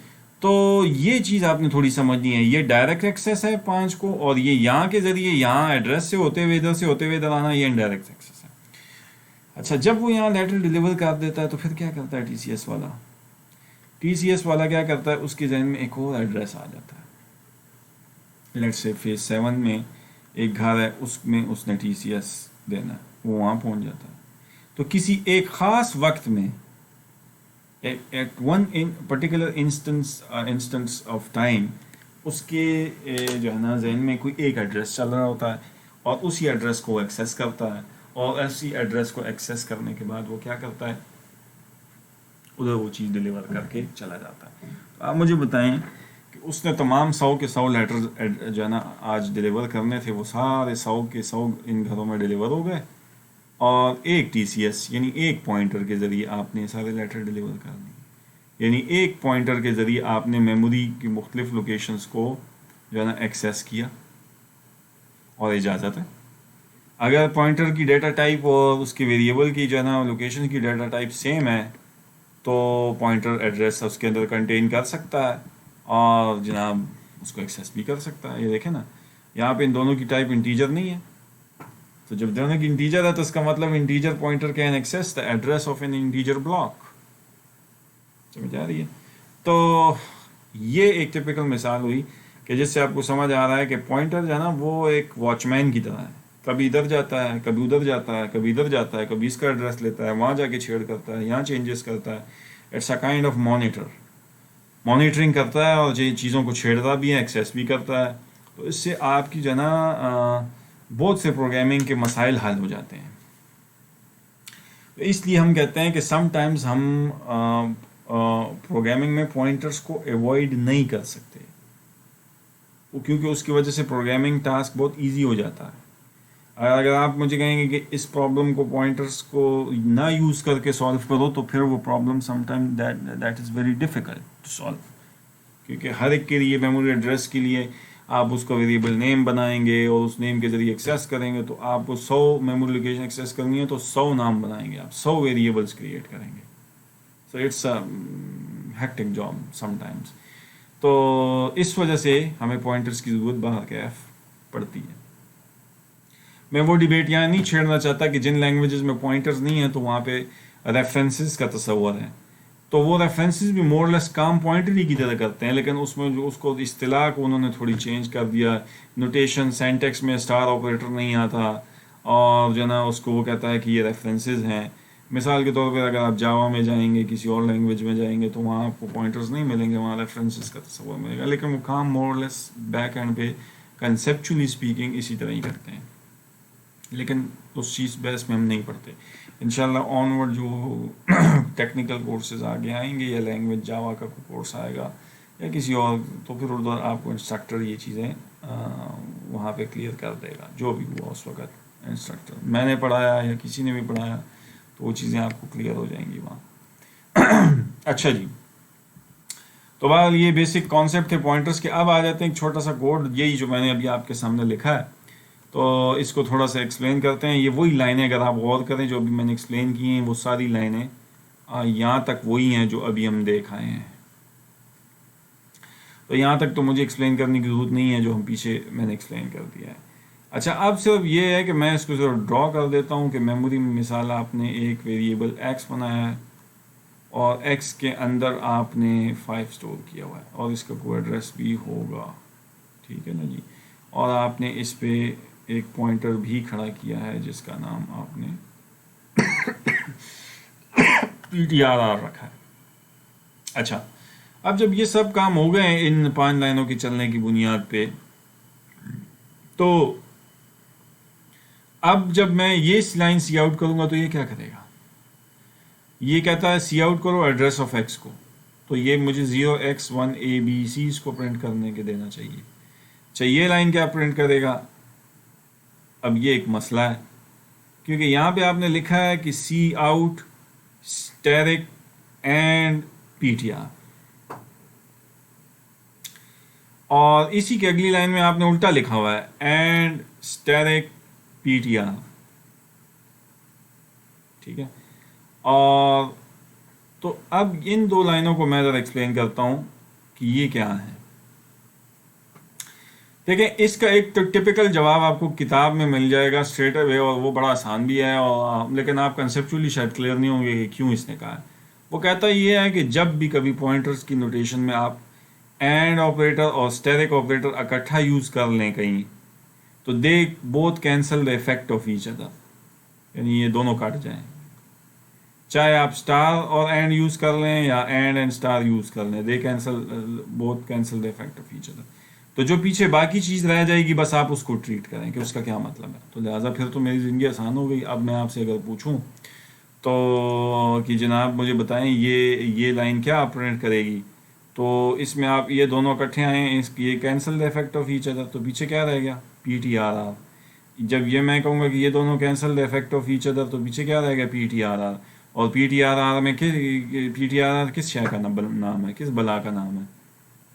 تو یہ چیز آپ نے تھوڑی سمجھنی ہے, یہ ڈائریکٹ ایکسیس ہے 5 کو, اور یہ یہاں کے ذریعے یہاں ایڈریس سے ہوتے ہوئے ادھر سے ہوتے ہوئے ادھر آنا, یہ انڈائریکٹ ایکسیس ہے. اچھا, جب وہ یہاں لیٹر ڈیلیور کر دیتا ہے تو پھر کیا کرتا ہے ٹی سی ایس والا؟ ٹی سی ایس والا کیا کرتا ہے, اس کے ذہن میں ایک اور ایڈریس آ جاتا ہے. لیٹ سے فیز 7 میں ایک گھر ہے, اس میں اس نے ٹی سی ایس دینا ہے, وہ وہاں پہنچ جاتا ہے. تو کسی ایک خاص وقت میں at one particular instance of time اس کے جو ہے نا ذہن میں کوئی ایک ایڈریس چل رہا ہوتا ہے, اور اسی ایڈریس کو ایکسیس کرتا ہے, اور اسی ایڈریس کو ایکسیس کرنے کے بعد وہ کیا کرتا ہے, ادھر وہ چیز ڈیلیور کر کے چلا جاتا ہے. تو آپ مجھے بتائیں کہ اس نے تمام 100 کے 100 لیٹر جو ہے نا آج ڈیلیور کرنے تھے, وہ سارے 100 کے 100 ان گھروں میں ڈیلیور ہو گئے, اور ایک ٹی سی ایس یعنی ایک پوائنٹر کے ذریعے آپ نے سارے لیٹر ڈیلیور کر دیے. یعنی ایک پوائنٹر کے ذریعے آپ نے میموری کی مختلف لوکیشنز کو جو ہے نا ایکسیس کیا, اور اجازت ہے اگر پوائنٹر کی ڈیٹا ٹائپ اور اس کی ویریبل کی جو ہے نا لوکیشن کی ڈیٹا ٹائپ سیم ہے تو پوائنٹر ایڈریس اس کے اندر کنٹین کر سکتا ہے, اور جناب اس کو ایکسیس بھی کر سکتا ہے. یہ دیکھیں نا, یہاں پہ ان دونوں کی ٹائپ انٹیجر نہیں ہے, تو جب دونوں کی انٹیجر ہے تو اس کا مطلب integer pointer can access the address of an integer block. سمجھ آ رہی ہے؟ تو یہ ایک ٹپیکل مثال ہوئی کہ جس سے آپ کو سمجھ آ رہا ہے کہ پوائنٹر جو ہے نا وہ ایک واچ مین کی طرح ہے, کبھی ادھر جاتا ہے, کبھی ادھر جاتا ہے, کبھی ادھر جاتا ہے, کبھی اس کا ایڈریس لیتا ہے, وہاں جا کے چھیڑ کرتا ہے, یہاں چینجز کرتا ہے. It's a kind of monitoring کرتا ہے, اور چیزوں کو چھیڑتا بھی ہے, ایکسیس بھی کرتا ہے. تو اس سے آپ کی جو ہے نا بہت سے پروگرامنگ کے مسائل حل ہو جاتے ہیں. اس لیے ہم کہتے ہیں کہ سم ٹائمز ہم پروگرامنگ میں پوائنٹرز کو ایوائڈ نہیں کر سکتے, کیونکہ اس کی وجہ سے پروگرامنگ ٹاسک بہت ایزی ہو جاتا ہے. اگر آپ مجھے کہیں گے کہ اس پرابلم کو پوائنٹرز کو نہ یوز کر کے سالو کرو, تو پھر وہ problem sometime that is very difficult to solve, کیونکہ ہر ایک کے لیے میموری ایڈریس کے لیے آپ اس کو ویریبل نیم بنائیں گے, اور اس نیم کے ذریعے ایکسیس کریں گے. تو آپ کو 100 میموری لوکیشن ایکسیس کرنی ہے تو 100 نام بنائیں گے, آپ 100 ویریبلس کریٹ کریں گے. So it's a hectic job sometimes. تو اس وجہ سے ہمیں پوائنٹرز کی ضرورت باہر کیف پڑتی ہے. میں وہ ڈیبیٹ یہاں نہیں چھیڑنا چاہتا کہ جن لینگویجز میں پوائنٹرز نہیں ہیں تو وہاں پہ ریفرنسز کا تصور ہے, تو وہ ریفرنسز بھی مور لیس کام پوائنٹر ہی کی طرح کرتے ہیں, لیکن اس میں جو اس کو اصطلاح کو انہوں نے تھوڑی چینج کر دیا. نوٹیشن سینٹیکس میں اسٹار آپریٹر نہیں آتا, اور جو ہے نا اس کو وہ کہتا ہے کہ یہ ریفرنسز ہیں. مثال کے طور پر اگر آپ جاوا میں جائیں گے, کسی اور لینگویج میں جائیں گے, تو وہاں آپ کو پوائنٹرز نہیں ملیں گے, وہاں ریفرنسز کا تصور ملے گا. لیکن وہ کام مور لیس بیک اینڈ پہ کنسیپچولی اسپیکنگ اسی طرح ہی کرتے ہیں, لیکن اس چیز بیس میں ہم نہیں پڑھتے. انشاءاللہ آن ورڈ جو ٹیکنیکل کورسز آگے آئیں گے, یا لینگویج جاوا کا کوئی کورس آئے گا یا کسی اور, تو پھر ادھر آپ کو انسٹرکٹر یہ چیزیں وہاں پہ کلیئر کر دے گا. جو بھی ہوا اس وقت انسٹرکٹر, میں نے پڑھایا یا کسی نے بھی پڑھایا, تو وہ چیزیں آپ کو کلیئر ہو جائیں گی وہاں. اچھا جی, تو بہرحال یہ بیسک کانسیپٹ تھے پوائنٹرس کے. اب آ جاتے ہیں ایک چھوٹا سا کوڈ, یہی جو میں نے ابھی آپ کے سامنے لکھا ہے, تو اس کو تھوڑا سا ایکسپلین کرتے ہیں. یہ وہی لائنیں, اگر آپ غور کریں جو ابھی میں نے ایکسپلین کی ہیں, وہ ساری لائنیں یہاں تک وہی ہیں جو ابھی ہم دیکھ آئے ہیں. تو یہاں تک تو مجھے ایکسپلین کرنے کی ضرورت نہیں ہے, جو ہم پیچھے میں نے ایکسپلین کر دیا ہے. اچھا, اب صرف یہ ہے کہ میں اس کو صرف ڈرا کر دیتا ہوں کہ میموری میں مثال آپ نے ایک ویریبل ایکس بنایا ہے اور ایکس کے اندر آپ نے 5 اسٹور کیا ہوا ہے اور اس کا کوئی ایڈریس بھی ہوگا, ٹھیک ہے نا جی. اور آپ نے اس پہ ایک پوائنٹر بھی کھڑا کیا ہے جس کا نام آپ نے PTR رکھا ہے. اچھا, اب جب یہ سب کام ہو گئے ہیں ان 5 لائنوں کی چلنے کی بنیاد پہ, تو اب جب میں یہ لائن سی آؤٹ کروں گا تو یہ کیا کرے گا؟ یہ کہتا ہے سی آؤٹ کرو ایڈریس آف ایکس کو, تو یہ مجھے 0x1abc اس کو پرنٹ کرنے کے دینا چاہیے. اچھا, یہ لائن کیا پرنٹ کرے گا؟ اب یہ ایک مسئلہ ہے, کیونکہ یہاں پہ آپ نے لکھا ہے کہ سی آؤٹ اسٹیرک اینڈ PTR, اور اسی کی اگلی لائن میں آپ نے الٹا لکھا ہوا ہے اینڈ اسٹیرک PTR, ٹھیک ہے. اور تو اب ان 2 لائنوں کو میں ذرا ایکسپلین کرتا ہوں کہ یہ کیا ہے. دیکھیں, اس کا ایک تو ٹپیکل جواب آپ کو کتاب میں مل جائے گا اسٹریٹ اوے, اور وہ بڑا آسان بھی ہے, اور لیکن آپ کنسیپچولی شاید کلیئر نہیں ہوں گے کہ کیوں اس نے کہا ہے. وہ کہتا یہ ہے کہ جب بھی کبھی پوائنٹرز کی نوٹیشن میں آپ اینڈ آپریٹر اور اسٹیرک آپریٹر اکٹھا یوز کر لیں کہیں, تو they both cancel the effect of each other, یعنی یہ دونوں کٹ جائیں. چاہے آپ اسٹار اور اینڈ یوز کر لیں یا اینڈ اینڈ اسٹار یوز کر لیں, they cancel both cancel the effect of each other. تو جو پیچھے باقی چیز رہ جائے گی بس آپ اس کو ٹریٹ کریں کہ اس کا کیا مطلب ہے. تو لہٰذا پھر تو میری زندگی آسان ہو گئی. اب میں آپ سے اگر پوچھوں تو کہ جناب مجھے بتائیں یہ لائن کیا پرنٹ کرے گی, تو اس میں آپ یہ دونوں اکٹھے آئیں, یہ cancel the effect of each other, تو پیچھے کیا رہ گیا؟ PTR. جب یہ میں کہوں گا کہ یہ دونوں cancel the effect of each other, تو پیچھے کیا رہ گیا؟ PTR. اور PTR میں PTR کس شے کا نام ہے, کس بلا کا نام ہے؟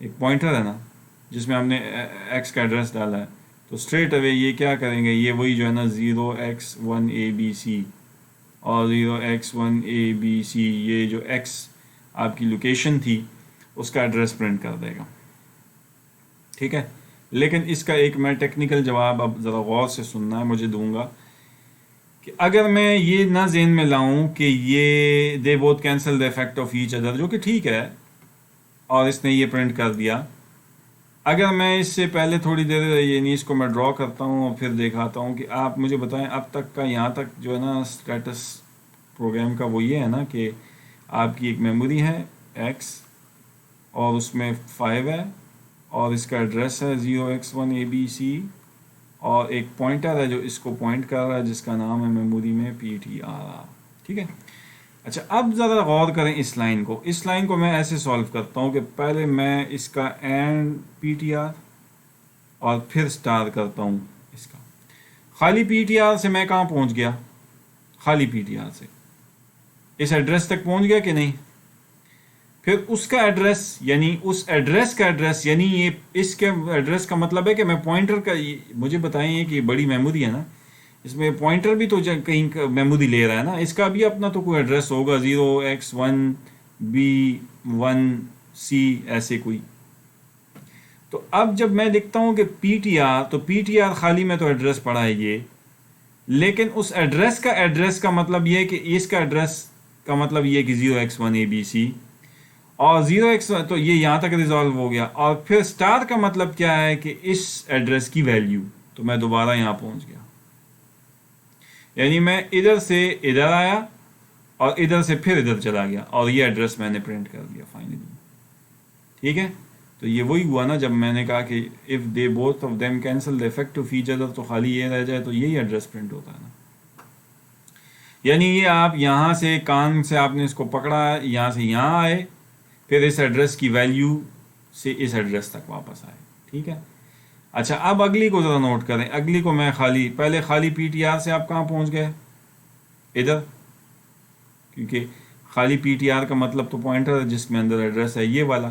ایک پوائنٹر ہے نا جس میں ہم نے ایکس کا ایڈریس ڈالا ہے. تو اسٹریٹ اوے یہ کیا کریں گے, یہ وہی جو ہے نا 0x1abc اور 0x1abc, یہ جو ایکس آپ کی لوکیشن تھی اس کا ایڈریس پرنٹ کر دے گا, ٹھیک ہے. لیکن اس کا ایک میں ٹیکنیکل جواب اب ذرا غور سے سننا ہے مجھے دوں گا, کہ اگر میں یہ نہ ذہن میں لاؤں کہ یہ they both cancel the effect of each other, جو کہ ٹھیک ہے, اور اس نے یہ پرنٹ کر دیا, اگر میں اس سے پہلے تھوڑی دیر یعنی اس کو میں ڈرا کرتا ہوں اور پھر دکھاتا ہوں کہ آپ مجھے بتائیں اب تک کا یہاں تک جو ہے نا اسٹیٹس پروگرام کا وہ یہ ہے نا کہ آپ کی ایک میموری ہے ایکس اور اس میں 5 ہے اور اس کا ایڈریس ہے 0x1abc اور ایک پوائنٹر ہے جو اس کو پوائنٹ کر رہا ہے جس کا نام ہے میموری میں PTR, ٹھیک ہے. اچھا, اب ذرا غور کریں اس لائن کو. اس لائن کو میں ایسے سولو کرتا ہوں کہ پہلے میں اس کا اینڈ PTR اور پھر اسٹار کرتا ہوں اس کا. خالی PTR سے میں کہاں پہنچ گیا؟ خالی PTR سے اس ایڈریس تک پہنچ گیا کہ نہیں؟ پھر اس کا ایڈریس یعنی اس ایڈریس کا ایڈریس, یعنی یہ اس کے ایڈریس کا مطلب ہے کہ میں پوائنٹر کا, مجھے بتائیں کہ یہ بڑی میموری ہے نا, اس میں پوائنٹر بھی تو کہیں میموری لے رہا ہے نا, اس کا بھی اپنا تو کوئی ایڈریس ہوگا 0x1b1c ایسے کوئی. تو اب جب میں لکھتا ہوں کہ PTR, تو PTR خالی میں تو ایڈریس پڑھا ہے یہ, لیکن اس ایڈریس کا مطلب یہ کہ اس کا ایڈریس کا مطلب یہ کہ 0x1abc اور 0x, تو یہ یہاں تک ریزالو ہو گیا. اور پھر اسٹار کا مطلب کیا ہے کہ اس ایڈریس کی ویلیو, تو میں دوبارہ یہاں پہنچ گیا, یعنی میں ادھر سے ادھر آیا اور ادھر سے پھر ادھر چلا گیا اور یہ ایڈریس میں نے پرنٹ کر دیا فائنلی, ٹھیک ہے. تو یہ وہی ہوا نا جب میں نے کہا کہ if they both of them cancel the effect of each other, تو خالی یہ رہ جائے تو یہی ایڈریس پرنٹ ہوتا ہے نا. یعنی یہ آپ یہاں سے کان سے آپ نے اس کو پکڑا, یہاں سے یہاں آئے, پھر اس ایڈریس کی ویلیو سے اس ایڈریس تک واپس آئے, ٹھیک ہے. اچھا, اب اگلی کو ذرا نوٹ کریں. اگلی کو میں پہلے خالی PTR سے آپ کہاں پہنچ گئے؟ ادھر, کیونکہ خالی PTR کا مطلب تو پوائنٹر ہے جس میں اندر ایڈریس ہے یہ والا.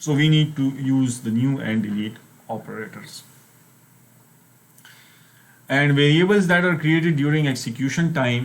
So we need to use the new and delete operators. And variables that are created during execution time,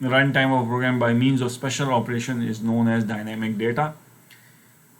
run time of program by means of special operation is known as dynamic data।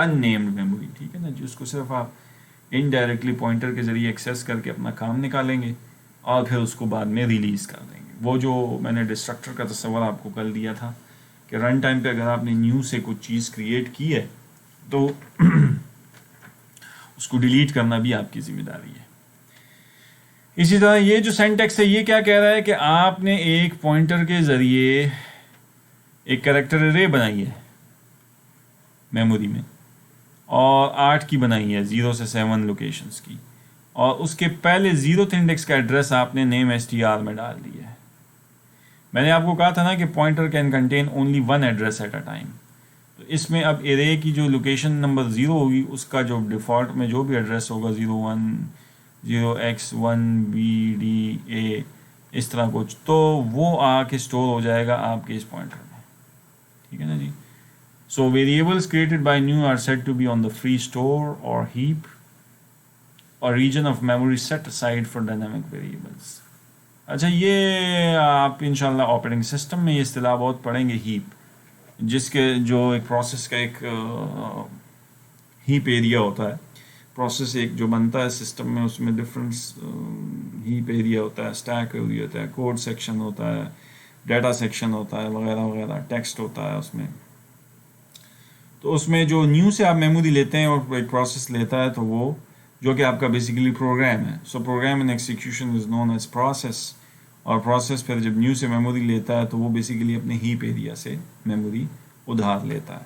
unnamed memory. ٹھیک ہے نا جی, اس کو صرف آپ indirectly pointer کے ذریعے access کر کے اپنا کام نکالیں گے اور پھر اس کو بعد میں ریلیز کر دیں گے. وہ جو میں نے ڈسٹرکٹر کا تصور آپ کو کل دیا تھا کہ رن ٹائم پہ اگر آپ نے نیو سے کچھ چیز کریٹ کی ہے تو اس کو ڈیلیٹ کرنا بھی آپ کی ذمہ داری ہے. اسی طرح یہ جو سینٹیکس ہے یہ کیا کہہ رہا ہے کہ آپ نے ایک پوائنٹر کے ذریعے ایک کریکٹر ارے بنائی ہے میموری میں, اور 8 کی بنائی ہے 0 سے 7 لوکیشنز کی, اور اس کے پہلے 0th انڈیکس کا ایڈریس آپ نے نیم str میں ڈال دیا ہے. میں نے آپ کو کہا تھا نا کہ pointer can contain only one address at a time. تو اس میں اب ارے کی جو لوکیشن نمبر 0 ہوگی اس کا جو ڈیفالٹ میں جو بھی ایڈریس ہوگا 01 0x1bda اس طرح کچھ, تو وہ آ کے اسٹور ہو جائے گا آپ کے اس پوائنٹر میں. ٹھیک ہے نا جی. So variables created by new are said to be on the free store or heap or region of memory set aside for dynamic variables. اچھا, یہ آپ انشاءاللہ آپریٹنگ سسٹم میں یہ اصطلاح بہت پڑھیں گے, ہیپ, جس کے جو ایک پروسیس کا ایک ہیپ ایریا ہوتا ہے. پروسیس ایک جو بنتا ہے سسٹم میں, اس میں ڈفرینٹ ہیپ ایریا ہوتا ہے, اسٹیک ایریا ہوتا ہے, کوڈ سیکشن ہوتا ہے, ڈیٹا سیکشن ہوتا ہے, وغیرہ وغیرہ, ٹیکسٹ ہوتا ہے اس میں. تو اس میں جو نیو سے آپ میموری لیتے ہیں اور ایک پروسیس لیتا ہے, تو وہ جو کہ آپ کا بیسیکلی پروگرام ہے. So program in execution is known as process, اور پروسیس پھر جب نیو سے میموری لیتا ہے تو وہ بیسیکلی اپنے ہیپ ایریا سے میموری ادھار لیتا ہے.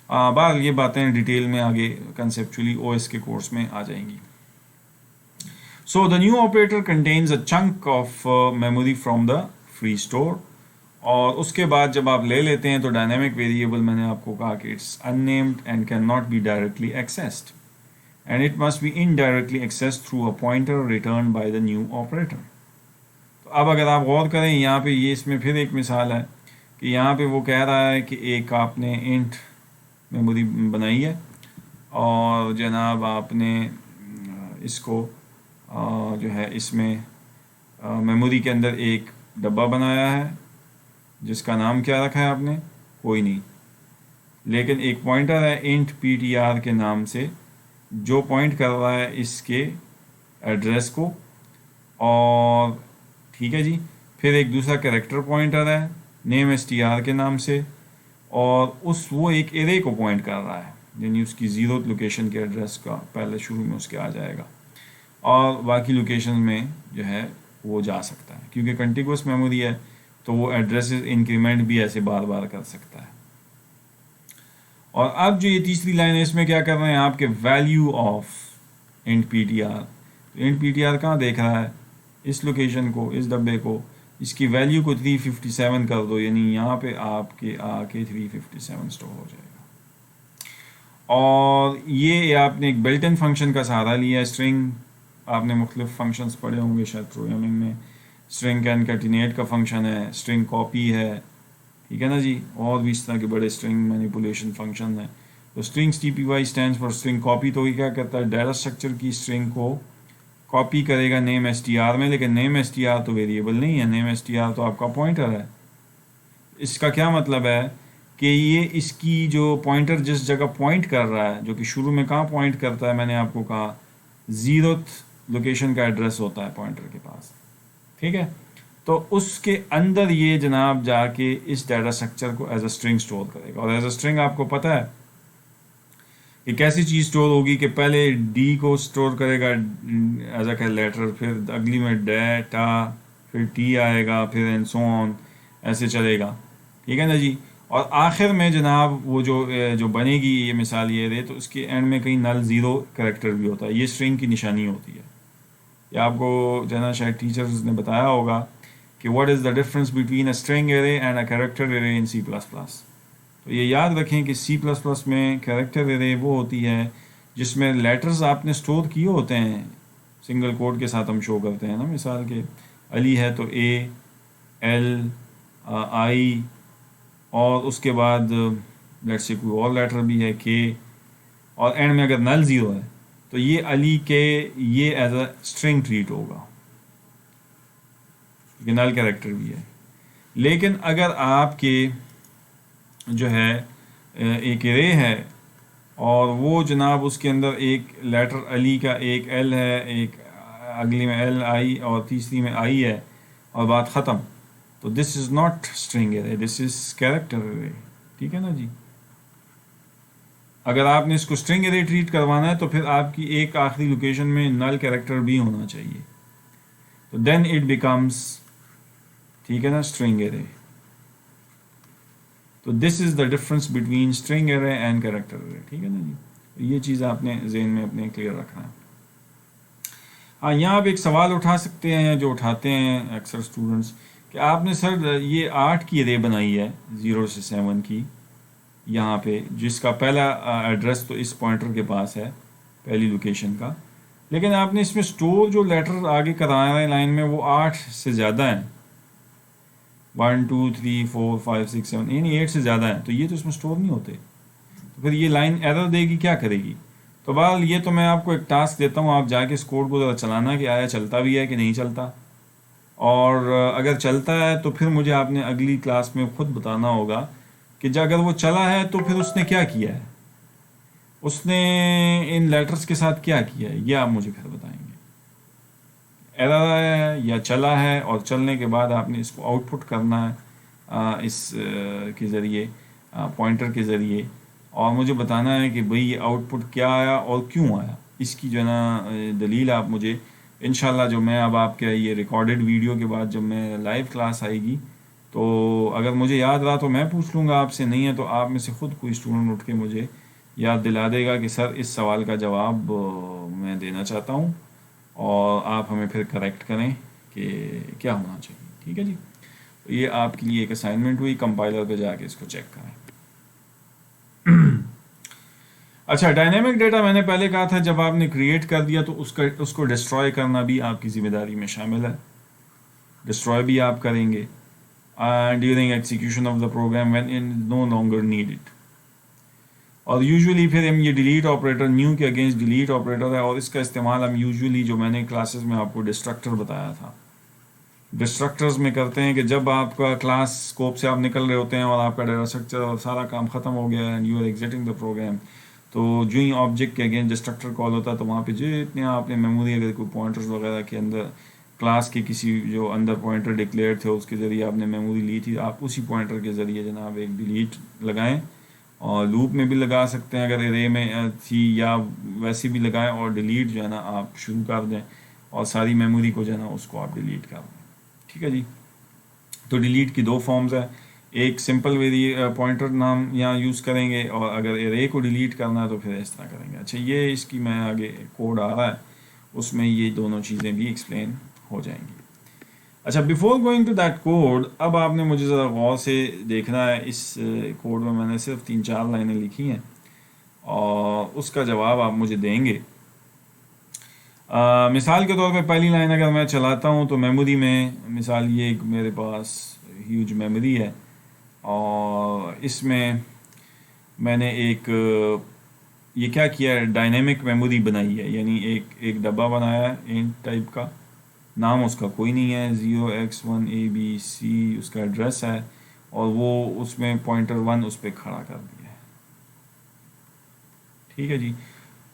بہرحال یہ باتیں ڈیٹیل میں آگے کنسیپچولی او ایس کے کورس میں آ جائیں گی. So the new operator contains a chunk of memory from the free store, اور اس کے بعد جب آپ لے لیتے ہیں تو ڈائنامک ویریبل میں نے آپ کو کہا کہ it's unnamed and cannot be directly accessed and it must be indirectly accessed through a pointer returned by the new operator. تو اب اگر آپ غور کریں یہاں پہ, یہ اس میں پھر ایک مثال ہے کہ یہاں پہ وہ کہہ رہا ہے کہ ایک آپ نے انٹ میموری بنائی ہے اور جناب آپ نے اس کو جو ہے اس میں میموری کے اندر ایک ڈبہ بنایا ہے جس کا نام کیا رکھا ہے آپ نے, کوئی نہیں, لیکن ایک پوائنٹر ہے انٹ ptr کے نام سے جو پوائنٹ کر رہا ہے اس کے ایڈریس کو. اور ٹھیک ہے جی, پھر ایک دوسرا کریکٹر پوائنٹر ہے نیم str کے نام سے, اور وہ ایک ارے کو پوائنٹ کر رہا ہے, یعنی اس کی 0th لوکیشن کے ایڈریس کا پہلے شروع میں اس کے آ جائے گا, اور باقی لوکیشن میں جو ہے وہ جا سکتا ہے کیونکہ کنٹیگوس میموری ہے, تو وہ ایڈریسز انکریمنٹ بھی ایسے بار بار کر سکتا ہے. اور اب جو یہ تیسری لائن ہے اس میں کیا کر رہے ہیں آپ کے value of int P T R. تو انٹ پی ٹی آر کہاں دیکھ رہا ہے, اس لوکیشن کو, اس ڈبے کو, اس کی ویلیو کو 357 کر دو, یعنی یہاں پہ آپ کے آ کے 357 اسٹور ہو جائے گا. اور یہ آپ نے ایک بلٹ ان فنکشن کا سہارا لیا ہے. اسٹرنگ آپ نے مختلف فنکشنز پڑھے ہوں گے شاید پروگرامنگ میں. اسٹرنگ کینکیٹینیٹ کا فنکشن ہے, اسٹرنگ کاپی ہے, ٹھیک ہے نا جی, اور بھی اس طرح کے بڑے اسٹرنگ مینیپولیشن فنکشن ہیں. تو strings T P Y stands for string copy. تو یہ کیا کرتا ہے, ڈیٹا اسٹرکچر کی اسٹرنگ کو کاپی کرے گا نیم ایس ٹی آر میں, لیکن نیم ایس ٹی آر تو ویریبل نہیں ہے, نیم ایس ٹی آر تو آپ کا پوائنٹر ہے. اس کا کیا مطلب ہے کہ یہ اس کی جو پوائنٹر جس جگہ پوائنٹ کر رہا ہے, جو کہ شروع میں کہاں پوائنٹ کرتا ہے, میں نے آپ کو کہا 0th لوکیشن کا ایڈریس ہوتا ہے پوائنٹر کے پاس, ٹھیک ہے. تو اس کے اندر یہ جناب جا کے اس ڈیٹا اسٹرکچر کو ایز اے اسٹرنگ اسٹور کرے گا. اور ایز اے اسٹرنگ آپ کو پتہ ہے کہ کیسی چیز اسٹور ہوگی کہ پہلے ڈی کو اسٹور کرے گا ایز اے لیٹر, پھر اگلی میں ڈیٹا, پھر ٹی آئے گا, پھر اینڈ سو آن, ایسے چلے گا, ٹھیک ہے نا جی. اور آخر میں جناب وہ جو بنے گی یہ مثال یہ رہے, تو اس کے اینڈ میں کہیں نل 0 کریکٹر بھی ہوتا ہے. یہ اسٹرنگ کی نشانی ہوتی ہے. یہ آپ کو جو ہے نا شاید ٹیچرز نے بتایا ہوگا کہ what is the difference between a string array and a character array in C++. تو یہ یاد رکھیں کہ C++ میں کریکٹر ارے وہ ہوتی ہے جس میں لیٹرز آپ نے اسٹور کیے ہوتے ہیں, سنگل کوڈ کے ساتھ ہم شو کرتے ہیں نا, مثال کے علی ہے تو A, L, I, اور اس کے بعد لیٹ سے کوئی اور لیٹر بھی ہے K, اور اینڈ میں اگر نل 0 ہے تو یہ علی کے یہ ایز اے اسٹرنگ ٹریٹ ہوگا, یہ نل کریکٹر بھی ہے. لیکن اگر آپ کے جو ہے ایک ارے ہے اور وہ جناب اس کے اندر ایک لیٹر علی کا ایک ایل ہے، ایک اگلی میں ایل آئی اور تیسری میں آئی ہے اور بات ختم. تو this is not string array, this is character array. ٹھیک ہے نا جی. اگر آپ نے اس کو اسٹرنگ ارے ٹریٹ کروانا ہے تو پھر آپ کی ایک آخری لوکیشن میں نل کیریکٹر بھی ہونا چاہیے. تو دین اٹ بیکمس، ٹھیک ہے نا، اسٹرنگ ارے. تو this is the difference between string array and character array. ٹھیک ہے نا جی. یہ چیز آپ نے ذہن میں اپنے کلیئر رکھنا ہے. ہاں، یہاں آپ ایک سوال اٹھا سکتے ہیں جو اٹھاتے ہیں اکثر اسٹوڈنٹس کہ آپ نے سر یہ 8 کی ارے بنائی ہے 0 سے 7 کی یہاں پہ، جس کا پہلا ایڈریس تو اس پوائنٹر کے پاس ہے پہلی لوکیشن کا، لیکن آپ نے اس میں اسٹور جو لیٹر آگے کرایا ہے لائن میں وہ 8 سے زیادہ ہیں. 1 2 3 4 5 6 7 یعنی 8 سے زیادہ ہیں. تو یہ تو اس میں اسٹور نہیں ہوتے. تو پھر یہ لائن ایرر دے گی، کیا کرے گی؟ تو بہرحال یہ تو میں آپ کو ایک ٹاسک دیتا ہوں، آپ جا کے اس کوڈ کو ذرا چلانا کہ آیا چلتا بھی ہے کہ نہیں چلتا. اور اگر چلتا ہے تو پھر مجھے آپ نے اگلی کلاس میں خود بتانا ہوگا کہ اگر وہ چلا ہے تو پھر اس نے کیا کیا ہے، اس نے ان لیٹرز کے ساتھ کیا کیا ہے، یہ آپ مجھے پھر بتائیں گے. ایرر آیا ہے یا چلا ہے، اور چلنے کے بعد آپ نے اس کو آؤٹ پٹ کرنا ہے اس کے ذریعے، پوائنٹر کے ذریعے، اور مجھے بتانا ہے کہ بھئی یہ آؤٹ پٹ کیا آیا اور کیوں آیا. اس کی جو ہے نا دلیل آپ مجھے انشاءاللہ، جو میں اب آپ کے یہ ریکارڈڈ ویڈیو کے بعد جب میں لائیو کلاس آئے گی تو اگر مجھے یاد رہا تو میں پوچھ لوں گا آپ سے، نہیں ہے تو آپ میں سے خود کوئی اسٹوڈنٹ اٹھ کے مجھے یاد دلا دے گا کہ سر اس سوال کا جواب میں دینا چاہتا ہوں، اور آپ ہمیں پھر کریکٹ کریں کہ کیا ہونا چاہیے. ٹھیک ہے جی. یہ آپ کے لیے ایک اسائنمنٹ ہوئی، کمپائلر پہ جا کے اس کو چیک کریں. اچھا، ڈائنامک ڈیٹا میں نے پہلے کہا تھا جب آپ نے کریٹ کر دیا تو اس کو ڈسٹروائے کرنا بھی آپ کی ذمہ داری میں شامل ہے. ڈسٹروائے بھی آپ کریں گے during execution of the program when it no longer needed. اور یوزولی پھر ہم یہ ڈیلیٹ آپریٹر، نیو کے اگینسٹ ڈیلیٹ آپریٹر ہے، اور اس کا استعمال ہم یوزولی جو میں نے کلاسز میں آپ کو ڈسٹرکٹر بتایا تھا، ڈسٹرکٹرز میں کرتے ہیں کہ جب آپ کا کلاس اسکوپ سے آپ نکل رہے ہوتے ہیں اور آپ کا ڈیٹا اسٹرکچر اور سارا کام ختم ہو گیا ہے and you are exiting the program, تو جو ہی آبجیکٹ کے اگینسٹ ڈسٹرکٹر کال ہوتا ہے تو وہاں پہ جتنے آپ نے میموری، اگر کوئی پوائنٹرز وغیرہ کے اندر کلاس کے کسی جو اندر پوائنٹر ڈکلیئر تھے اس کے ذریعے آپ نے میموری لی تھی، آپ اسی پوائنٹر کے ذریعے جناب ایک ڈیلیٹ لگائیں، اور لوپ میں بھی لگا سکتے ہیں اگر ارے میں تھی، یا ویسے بھی لگائیں اور ڈیلیٹ جو ہے نا آپ شروع کر دیں اور ساری میموری کو جو ہے نا اس کو آپ ڈیلیٹ کر دیں. ٹھیک ہے جی. تو ڈیلیٹ کی 2 فارمز ہیں، ایک سمپل پوائنٹر نام یہاں یوز کریں گے، اور اگر ارے کو ڈیلیٹ کرنا ہے تو پھر اس طرح کریں گے. اچھا، یہ اس کی میں آگے کوڈ آ رہا ہے، اس میں یہ دونوں چیزیں بھی ایکسپلین ہو جائیں گی. اچھا، before going to that code, اب آپ نے مجھے ذرا غور سے دیکھنا ہے. اس کوڈ میں نے صرف 3-4 لائنیں لکھی ہیں اور اس کا جواب آپ مجھے دیں گے. مثال کے طور پہ پہلی لائن اگر میں چلاتا ہوں تو میموری میں، مثال یہ ایک میرے پاس ہیوج میموری ہے، اور اس میں نے ایک یہ کیا کیا ہے، ڈائنامک میموری بنائی ہے، یعنی ایک ڈبہ بنایا ہے انٹ ٹائپ کا، نام اس کا کوئی نہیں ہے، 0x1abc اس کا ایڈریس ہے، اور وہ اس میں پوائنٹر 1 اس پہ کھڑا کر دیا ہے. ٹھیک ہے جی.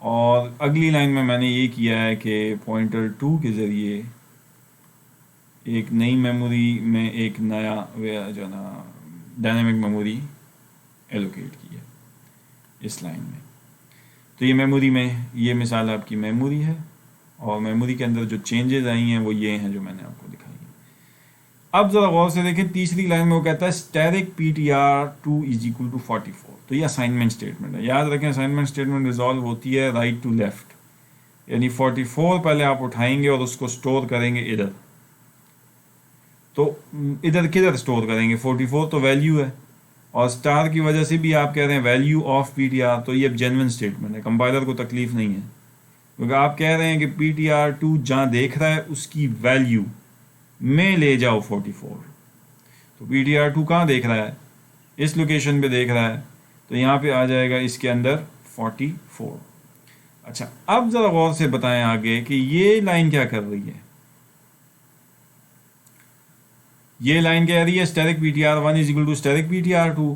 اور اگلی لائن میں نے یہ کیا ہے کہ پوائنٹر 2 کے ذریعے ایک نئی میموری میں ایک نیا جو ہے نا ڈائنامک میموری ایلوکیٹ کی ہے اس لائن میں. تو یہ میموری میں، یہ مثال آپ کی میموری ہے، اور میموری کے اندر جو چینجز آئی ہیں وہ یہ ہیں جو میں نے آپ کو دکھائی ہیں. اب ذرا غور سے دیکھیں، تیسری لائن میں وہ کہتا ہے اسٹیرک PTR2 = 44. تو یہ اسائنمنٹ اسٹیٹمنٹ ہے. یاد رکھیں اسائنمنٹ اسٹیٹمنٹ ریزالو ہوتی ہے رائٹ ٹو لیفٹ، یعنی 44 پہلے آپ اٹھائیں گے اور اس کو اسٹور کریں گے ادھر. تو ادھر کدھر اسٹور کریں گے؟ 44 تو ویلیو ہے، اور اسٹار کی وجہ سے بھی آپ کہہ رہے ہیں ویلیو آف PTR، تو یہ جینوئن اسٹیٹمنٹ ہے، کمپائلر کو تکلیف نہیں ہے، کیونکہ آپ کہہ رہے ہیں کہ PTR2 جہاں دیکھ رہا ہے اس کی ویلیو میں لے جاؤ 44. تو PTR2 کہاں دیکھ رہا ہے؟ اس لوکیشن پہ دیکھ رہا ہے، تو یہاں پہ آ جائے گا اس کے اندر 44. اچھا، اب ذرا غور سے بتائیں آگے کہ یہ لائن کیا کر رہی ہے. یہ لائن کہہ رہی ہے asterisk PTR1 = asterisk PTR2،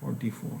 44।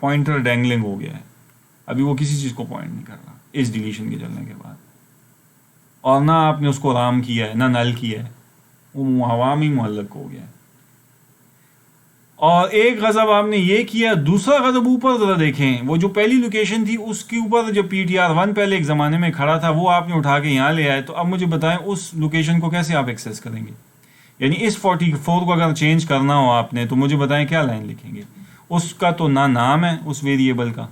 Pointer dangling ہو گیا ہے, ابھی وہ کسی چیز کو پوائنٹ نہیں کر رہا اس ڈیلیشن کے چلنے کے بعد, اور نہ آپ نے اس کو رام کیا ہے نہ نل کیا ہے, وہ ہوا میں معلق ہو گیا ہے. اور ایک غضب آپ نے یہ کیا, دوسرا غضب اوپر ذرا دیکھیں, وہ جو پہلی لوکیشن تھی اس کے اوپر جو PTR1 پہلے ایک زمانے میں کھڑا تھا وہ آپ نے اٹھا کے یہاں لے آئے. تو اب مجھے بتائیں اس لوکیشن کو کیسے آپ ایکسیس کریں گے؟ یعنی اس 44 کو اگر چینج کرنا ہو آپ نے تو مجھے بتائیں کیا لائن لکھیں گے؟ اس کا تو نہ نام ہے اس ویریبل کا,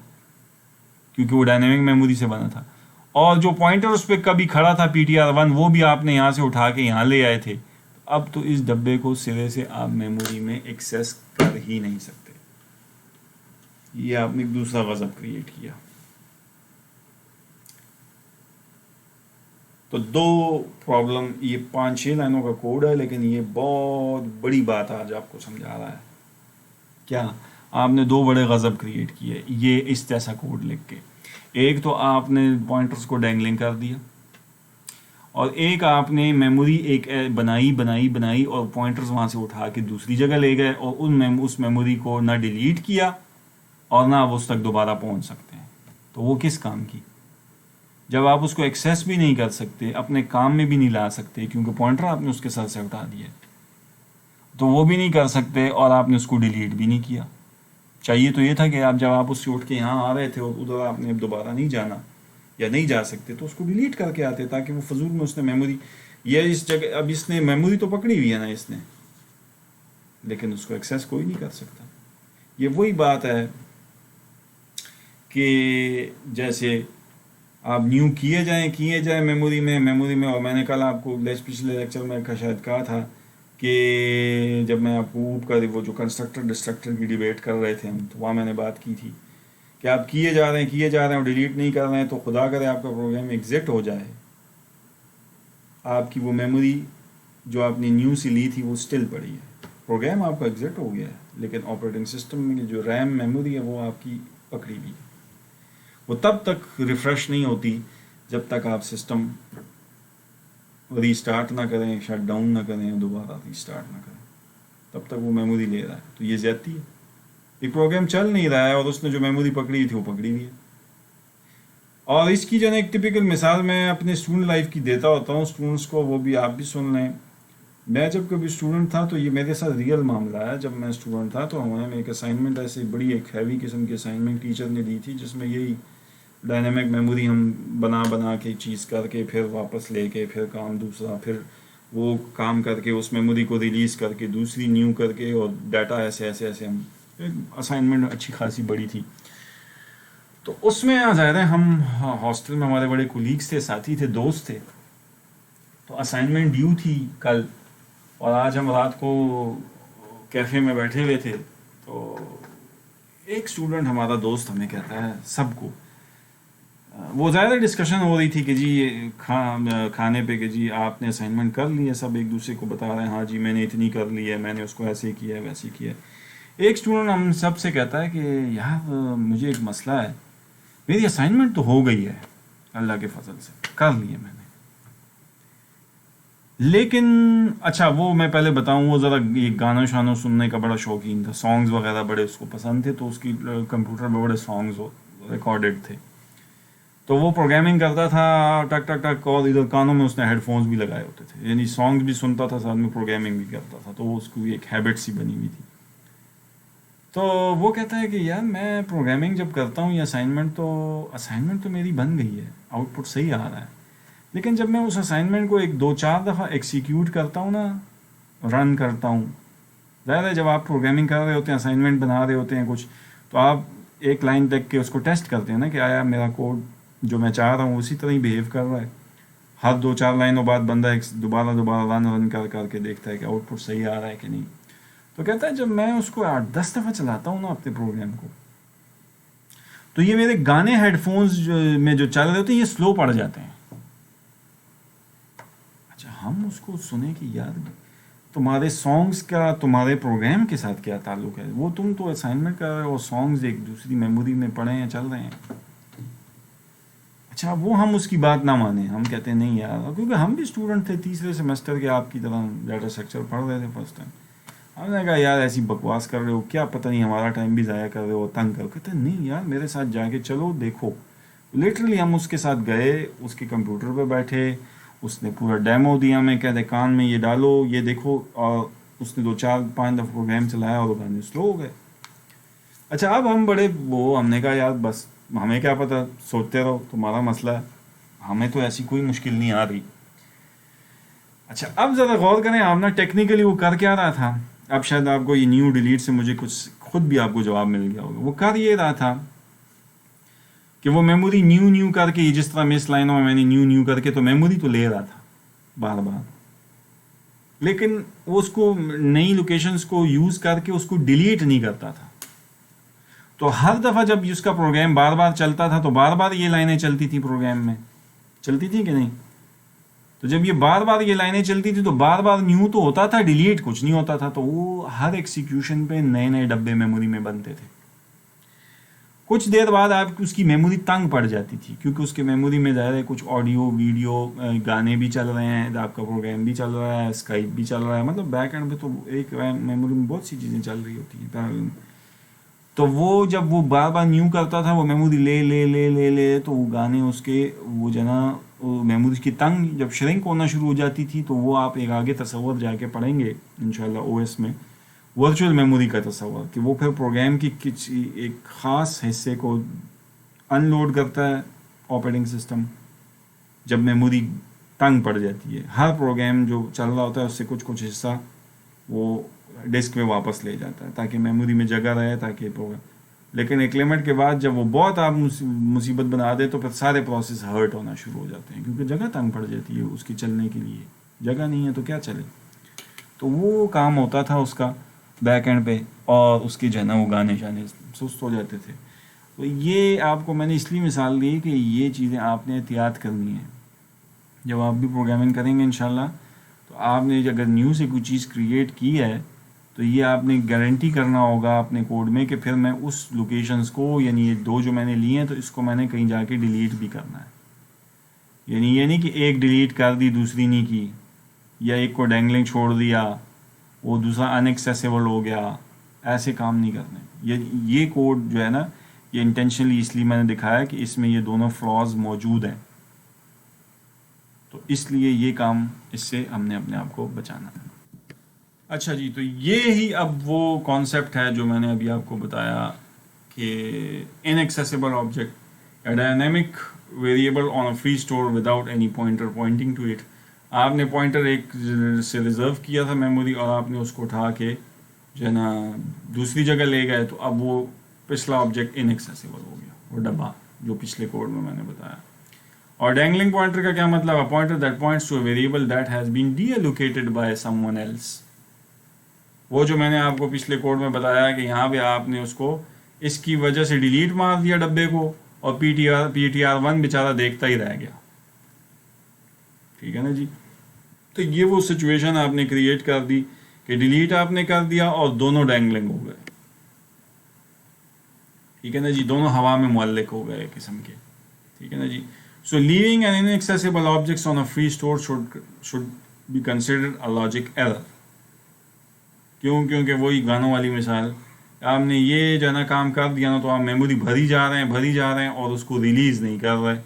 کیونکہ وہ ڈائنامک میموری سے بنا تھا, اور جو پوائنٹر اس پہ کبھی کھڑا تھا PTR1 وہ بھی آپ نے یہاں سے اٹھا کے یہاں لے آئے تھے. اب تو اس ڈبے کو سرے سے آپ میموری میں ایکسیس کر ہی نہیں سکتے. یہ آپ نے ایک دوسرا غضب کریٹ کیا. تو دو پرابلم, یہ 5-6 لائنوں کا کوڈ ہے لیکن یہ بہت بڑی بات آج آپ کو سمجھا رہا ہے. کیا آپ نے 2 بڑے غضب کریٹ کیے یہ اس جیسا کوڈ لکھ کے. ایک تو آپ نے پوائنٹرز کو ڈینگلنگ کر دیا, اور ایک آپ نے میموری ایک بنائی اور پوائنٹرز وہاں سے اٹھا کے دوسری جگہ لے گئے, اور اس میموری کو نہ ڈیلیٹ کیا اور نہ آپ اس تک دوبارہ پہنچ سکتے ہیں. تو وہ کس کام کی, جب آپ اس کو ایکسیس بھی نہیں کر سکتے, اپنے کام میں بھی نہیں لا سکتے کیونکہ پوائنٹر آپ نے اس کے سر سے اٹھا دیا, تو وہ بھی نہیں کر سکتے اور آپ نے اس کو ڈیلیٹ بھی نہیں کیا. چاہیے تو یہ تھا کہ آپ جب آپ اس سے اٹھ کے یہاں آ رہے تھے اور ادھر آپ نے دوبارہ نہیں جانا یا نہیں جا سکتے تو اس کو ڈیلیٹ کر کے آتے, تاکہ وہ فضول میں اس نے میموری, یہ اس جگہ اب اس نے میموری تو پکڑی ہوئی ہے نا اس نے, لیکن اس کو ایکسیس کوئی نہیں کر سکتا. یہ وہی بات ہے کہ جیسے آپ نیو کیے جائیں میموری میں, اور میں نے کل آپ کو پچھلے لیکچر میں شاید کہا تھا کہ جب میں آپ کو اوپ کا وہ جو کنسٹرکٹر ڈسٹرکٹر کی ڈیبیٹ کر رہے تھے ہم, تو وہاں میں نے بات کی تھی کہ آپ کیے جا رہے ہیں اور ڈیلیٹ نہیں کر رہے ہیں, تو خدا کرے آپ کا پروگرام ایگزٹ ہو جائے, آپ کی وہ میموری جو آپ نے نیو سے لی تھی وہ اسٹل پڑی ہے, پروگرام آپ کا ایگزٹ ہو گیا ہے, لیکن آپریٹنگ سسٹم میں جو ریم میموری ہے وہ آپ کی پکڑی ہوئی ہے. وہ تب تک ریفریش نہیں ہوتی جب تک آپ سسٹم ریسٹارٹ نہ کریں, شٹ ڈاؤن نہ کریں, دوبارہ ریسٹارٹ نہ کریں, تب تک وہ میموری لے رہا ہے. تو یہ زیادتی ہے, ایک پروگرام چل نہیں رہا ہے اور اس نے جو میموری پکڑی تھی وہ پکڑی ہوئی ہے. اور اس کی جو ہے ایک ٹپیکل مثال میں اپنے اسٹوڈنٹ لائف کی دیتا ہوتا ہوں اسٹوڈنٹس کو, وہ بھی آپ بھی سن لیں. میں جب کبھی اسٹوڈنٹ تھا تو یہ میرے ساتھ ریئل معاملہ ہے. جب میں اسٹوڈنٹ تھا تو ہمیں ایک اسائنمنٹ ایسی بڑی ایک ہیوی قسم کی اسائنمنٹ ٹیچر نے دی تھی, جس میں یہی ڈائنامک میموری ہم بنا کے چیز کر کے پھر واپس لے کے پھر کام دوسرا, پھر وہ کام کر کے اس میموری کو ریلیز کر کے دوسری نیو کر کے, اور ڈیٹا ایسے ہم اسائنمنٹ اچھی خاصی بڑی تھی. تو اس میں ظاہر ہے ہم ہاسٹل میں ہمارے بڑے کولیگس تھے, ساتھی تھے, دوست تھے. تو اسائنمنٹ ڈیو تھی کل, اور آج ہم رات کو کیفے میں بیٹھے ہوئے تھے. تو ایک اسٹوڈنٹ ہمارا دوست ہمیں کہتا ہے سب کو, وہ زیادہ ڈسکشن ہو رہی تھی کہ جی کھانے پہ کہ جی آپ نے اسائنمنٹ کر لی ہے, سب ایک دوسرے کو بتا رہے ہیں ہاں جی میں نے اتنی کر لی ہے, میں نے اس کو ایسے کیا ہے ویسے کیا ہے. ایک اسٹوڈنٹ ہم سب سے کہتا ہے کہ یار مجھے ایک مسئلہ ہے, میری اسائنمنٹ تو ہو گئی ہے اللہ کے فضل سے, کر لی ہے میں نے, لیکن اچھا وہ میں پہلے بتاؤں وہ ذرا یہ گانا شانوں سننے کا بڑا شوقین تھا, سانگز وغیرہ بڑے اس کو پسند تھے, تو اس کی کمپیوٹر میں بڑے سانگز ریکارڈڈ تھے. تو وہ پروگرامنگ کرتا تھا ٹک ٹک ٹک, اور ادھر کانوں میں اس نے ہیڈ فونس بھی لگائے ہوتے تھے, یعنی سانگز بھی سنتا تھا ساتھ میں پروگرامنگ بھی کرتا تھا. تو وہ اس کو ایک ہیبٹ سی بنی ہوئی تھی. تو وہ کہتا ہے کہ یار میں پروگرامنگ جب کرتا ہوں یا اسائنمنٹ تو میری بن گئی ہے, آؤٹ پٹ صحیح آ رہا ہے, لیکن جب میں اس اسائنمنٹ کو 1-2-4 دفعہ ایکسیکیوٹ کرتا ہوں نا, رن کرتا ہوں, ظاہر ہے جب آپ پروگرامنگ کر رہے ہوتے ہیں, اسائنمنٹ بنا رہے ہوتے ہیں کچھ, تو آپ ایک لائن دیکھ کے اس کو ٹیسٹ کرتے ہیں نا کہ آیا میرا کوڈ جو میں چاہ رہا ہوں اسی طرح ہی بیہیو کر رہا ہے. ہر 2-4 لائنوں بعد بندہ دوبارہ رن کر کے دیکھتا ہے کہ آؤٹ پٹ صحیح آ رہا ہے کہ نہیں. تو کہتا ہے جب میں اس کو 8-10 دفعہ چلاتا ہوں نا اپنے پروگرام کو, تو یہ میرے گانے ہیڈ فونز میں جو چل رہے ہوتے ہیں یہ سلو پڑ جاتے ہیں. اچھا ہم اس کو سنیں کہ یار تمہارے سانگز کا تمہارے پروگرام کے ساتھ کیا تعلق ہے, وہ تم تو اسائنمنٹ کر رہے ہو, سانگز ایک دوسری میموری میں پڑے ہیں چل رہے ہیں. اچھا وہ ہم اس کی بات نہ مانیں, ہم کہتے ہیں نہیں یار, کیونکہ ہم بھی اسٹوڈنٹ تھے تیسرے سیمسٹر کے آپ کی طرح ڈیٹا اسٹرکچر پڑھ رہے تھے فرسٹ ٹائم. ہم نے کہا یار ایسی بکواس کر رہے ہو کیا، پتہ نہیں ہمارا ٹائم بھی ضائع کر رہے ہو، تنگ کر. کہتے نہیں یار میرے ساتھ جا کے چلو دیکھو. لٹرلی ہم اس کے ساتھ گئے، اس کے کمپیوٹر پہ بیٹھے، اس نے پورا ڈیمو دیا، میں کہتے کان میں یہ ڈالو یہ دیکھو، اور اس نے 2 4 5 دفعہ پروگرام چلایا اور گانے سلو ہو گئے. اچھا اب ہم بڑے وہ، ہم نے کہا یار بس ہمیں کیا پتہ، سوچتے رہو تمہارا مسئلہ ہے، ہمیں تو ایسی کوئی مشکل نہیں آ رہی. اچھا اب ذرا غور کریں آپ نا ٹیکنیکلی وہ کر کیا رہا تھا. اب شاید آپ کو یہ نیو ڈیلیٹ سے مجھے کچھ خود بھی آپ کو جواب مل گیا ہوگا. وہ کر یہ رہا تھا کہ وہ میموری نیو کر کے، جس طرح مس لائنوں میں نے نیو کر کے تو میموری تو لے رہا تھا بار بار، لیکن وہ اس کو نئی لوکیشنز کو یوز کر کے اس کو ڈیلیٹ نہیں کرتا تھا. تو ہر دفعہ جب اس کا پروگرام بار بار چلتا تھا تو بار بار یہ لائنیں چلتی تھیں، پروگرام میں چلتی تھیں کہ نہیں. تو جب یہ بار بار یہ لائنیں چلتی تھی تو بار بار نیو تو ہوتا تھا، ڈیلیٹ کچھ نہیں ہوتا تھا. تو وہ ہر ایکسیکیوشن پہ نئے نئے ڈبے میموری میں بنتے تھے. کچھ دیر بعد آپ کی اس کی میموری تنگ پڑ جاتی تھی، کیونکہ اس کے میموری میں ظاہر ہے کچھ آڈیو ویڈیو گانے بھی چل رہے ہیں، آپ کا پروگرام بھی چل رہا ہے، اسکائپ بھی چل رہا ہے، مطلب بیک اینڈ پہ تو ایک میموری میں بہت سی چیزیں چل رہی ہوتی ہیں. تو وہ جب وہ بار بار نیو کرتا تھا وہ میموری لے لے لے لے لے تو وہ گانے اس کے وہ میموری کی تنگ جب شرنک ہونا شروع ہو جاتی تھی. تو وہ آپ ایک آگے تصور جا کے پڑھیں گے انشاءاللہ او ایس میں، ورچوئل میموری کا تصور، کہ وہ پھر پروگرام کی کسی ایک خاص حصے کو ان لوڈ کرتا ہے آپریٹنگ سسٹم جب میموری تنگ پڑ جاتی ہے. ہر پروگرام جو چل رہا ہوتا ہے اس سے کچھ حصہ وہ ڈسک میں واپس لے جاتا ہے تاکہ میموری میں جگہ رہے تاکہ پروگرام. لیکن ایک لمٹ کے بعد جب وہ بہت آپ مصیبت بنا دے تو پھر سارے پروسیس ہرٹ ہونا شروع ہو جاتے ہیں، کیونکہ جگہ تنگ پڑ جاتی ہے اس کی چلنے کے لیے، جگہ نہیں ہے تو کیا چلے. تو وہ کام ہوتا تھا اس کا بیک اینڈ پہ، اور اس کی جو ہے نا وہ گانے شانے سست ہو جاتے تھے. تو یہ آپ کو میں نے اس لیے مثال دی کہ یہ چیزیں آپ نے احتیاط کرنی ہے جب آپ بھی پروگرامنگ کریں گے انشاءاللہ. تو آپ نے اگر نیو سے کوئی چیز کریٹ کی ہے تو یہ آپ نے گارنٹی کرنا ہوگا اپنے کوڈ میں کہ پھر میں اس لوکیشنز کو، یعنی یہ 2 جو میں نے لی ہیں تو اس کو میں نے کہیں جا کے ڈیلیٹ بھی کرنا ہے. یعنی یہ نہیں کہ ایک ڈیلیٹ کر دی دوسری نہیں کی، یا ایک کو ڈینگلنگ چھوڑ دیا وہ دوسرا ان ایکسیسیبل ہو گیا، ایسے کام نہیں کرنے. یہ کوڈ جو ہے نا یہ انٹینشنلی اس لیے میں نے دکھایا کہ اس میں یہ دونوں فلاز موجود ہیں، تو اس لیے یہ کام اس سے ہم نے اپنے آپ کو بچانا ہے. اچھا جی، تو یہ ہی اب وہ کانسیپٹ ہے جو میں نے ابھی آپ کو بتایا کہ inaccessible object a dynamic variable on a free store without any pointer pointing to it. آپ نے پوائنٹر ایک سے ریزرو کیا تھا میموری اور آپ نے اس کو اٹھا کے جو ہے نا دوسری جگہ لے گئے، تو اب وہ پچھلا آبجیکٹ ان ایکسیسیبل ہو گیا، وہ ڈبہ جو پچھلے کوڈ میں نے بتایا. اور ڈینگلنگ پوائنٹر کا کیا مطلب ہے؟ Pointer that points to a variable that has been deallocated by someone else. وہ جو میں نے آپ کو پچھلے کوڈ میں بتایا کہ یہاں پہ آپ نے اس کو اس کی وجہ سے ڈیلیٹ مار دیا ڈبے کو، اور پی ٹی آر 1 بیچارہ دیکھتا ہی رہ گیا. ٹھیک ہے نا جی. تو یہ وہ سچویشن آپ نے کریٹ کر دی کہ ڈیلیٹ آپ نے کر دیا اور دونوں ڈینگلنگ ہو گئے. ٹھیک ہے نا جی، دونوں ہوا میں معلق ہو گئے قسم کے. ٹھیک ہے نا جی. So leaving an inaccessible objects on a free store should be considered a logic error. کیونکہ وہی گانوں والی مثال، آپ نے یہ جو ہے نا کام کر دیا نا تو آپ میموری بھری جا رہے ہیں اور اس کو ریلیز نہیں کر رہے.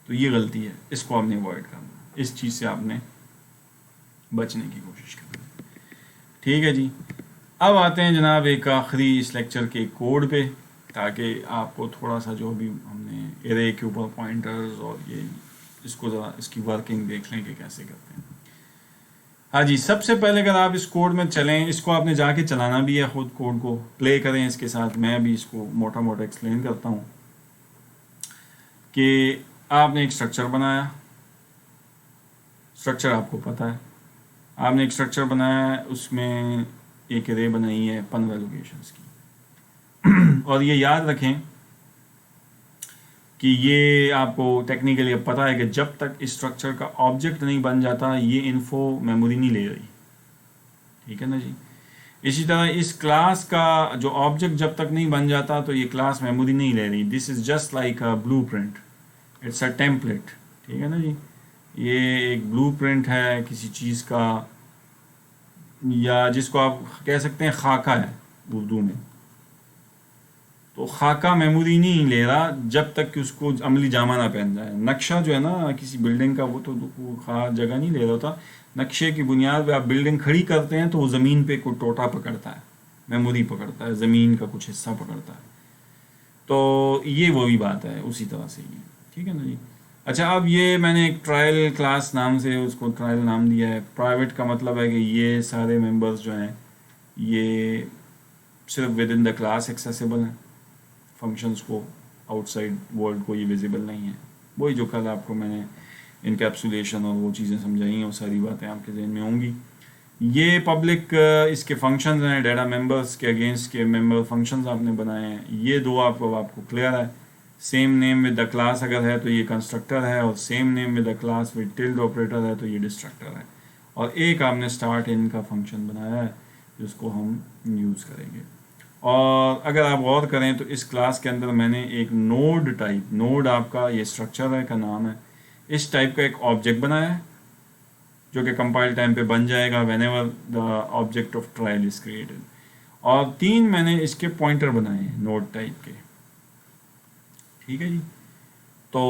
تو یہ غلطی ہے، اس کو آپ نے اوائڈ کرنا، اس چیز سے آپ نے بچنے کی کوشش کرنا. ٹھیک ہے جی. اب آتے ہیں جناب ایک آخری اس لیکچر کے کوڈ پہ، تاکہ آپ کو تھوڑا سا جو بھی ہم نے ایرے کے اوپر پوائنٹرز اور یہ اس کو ذرا اس کی ورکنگ دیکھ لیں کہ کیسے کرتے ہیں. ہاں جی، سب سے پہلے اگر آپ اس کوڈ میں چلیں، اس کو آپ نے جا کے چلانا بھی ہے، خود کوڈ کو پلے کریں اس کے ساتھ. میں بھی اس کو موٹا موٹا ایکسپلین کرتا ہوں کہ آپ نے ایک اسٹرکچر بنایا. اسٹرکچر آپ کو پتہ ہے، آپ نے ایک اسٹرکچر بنایا ہے، اس میں ایک ارے بنائی ہے 15 لوکیشنز کی. اور یہ یاد رکھیں کہ یہ آپ کو ٹیکنیکلی اب پتہ ہے کہ جب تک اس اسٹرکچر کا آبجیکٹ نہیں بن جاتا یہ انفو میموری نہیں لے رہی. ٹھیک ہے نا جی. اسی طرح اس کلاس کا جو آبجیکٹ جب تک نہیں بن جاتا تو یہ کلاس میموری نہیں لے رہی. This is just like a blueprint, it's a template. ٹھیک ہے نا جی. یہ ایک بلو پرنٹ ہے کسی چیز کا یا جس کو آپ کہہ سکتے ہیں خاکہ ہے اردو میں، تو خاکہ میموری نہیں لے رہا جب تک کہ اس کو عملی جامہ نہ پہن جائے. نقشہ جو ہے نا کسی بلڈنگ کا وہ تو خاص جگہ نہیں لے رہا ہوتا. نقشے کی بنیاد پہ آپ بلڈنگ کھڑی کرتے ہیں تو وہ زمین پہ کوئی ٹوٹا پکڑتا ہے، میموری پکڑتا ہے، زمین کا کچھ حصہ پکڑتا ہے. تو یہ وہی بات ہے، اسی طرح سے یہ ٹھیک ہے نا جی. اچھا اب یہ میں نے ایک ٹرائل کلاس نام سے اس کو ٹرائل نام دیا ہے. پرائیویٹ کا مطلب ہے کہ یہ سارے ممبرز جو ہیں یہ صرف with in the class accessible ہیں، فنکشنز کو آؤٹ سائڈ ورلڈ کو یہ ویزیبل نہیں ہے. وہی جو کل آپ کو میں نے انکیپسولیشن اور وہ چیزیں سمجھائی ہیں وہ ساری باتیں آپ کے ذہن میں ہوں گی. یہ پبلک اس کے فنکشنز ہیں ڈیٹا ممبرس کے اگینسٹ کے ممبر فنکشنز آپ نے بنائے ہیں. یہ دو آپ کو کلیئر ہے. Same name with the class اگر ہے تو یہ کنسٹرکٹر ہے، اور same name with the class with tilde operator ہے تو یہ ڈسٹرکٹر ہے. اور ایک آپ نے اسٹارٹ ان کا فنکشن بنایا ہے جس کو ہم یوز کریں گے. اور اگر آپ غور کریں تو اس کلاس کے اندر میں نے ایک نوڈ ٹائپ، نوڈ آپ کا یہ اسٹرکچر ہے کا نام ہے، اس ٹائپ کا ایک آبجیکٹ بنایا ہے جو کہ کمپائل ٹائم پہ بن جائے گا whenever the object of trial is created. اور 3 میں نے اس کے پوائنٹر بنائے ہیں نوڈ ٹائپ کے. ٹھیک ہے جی. تو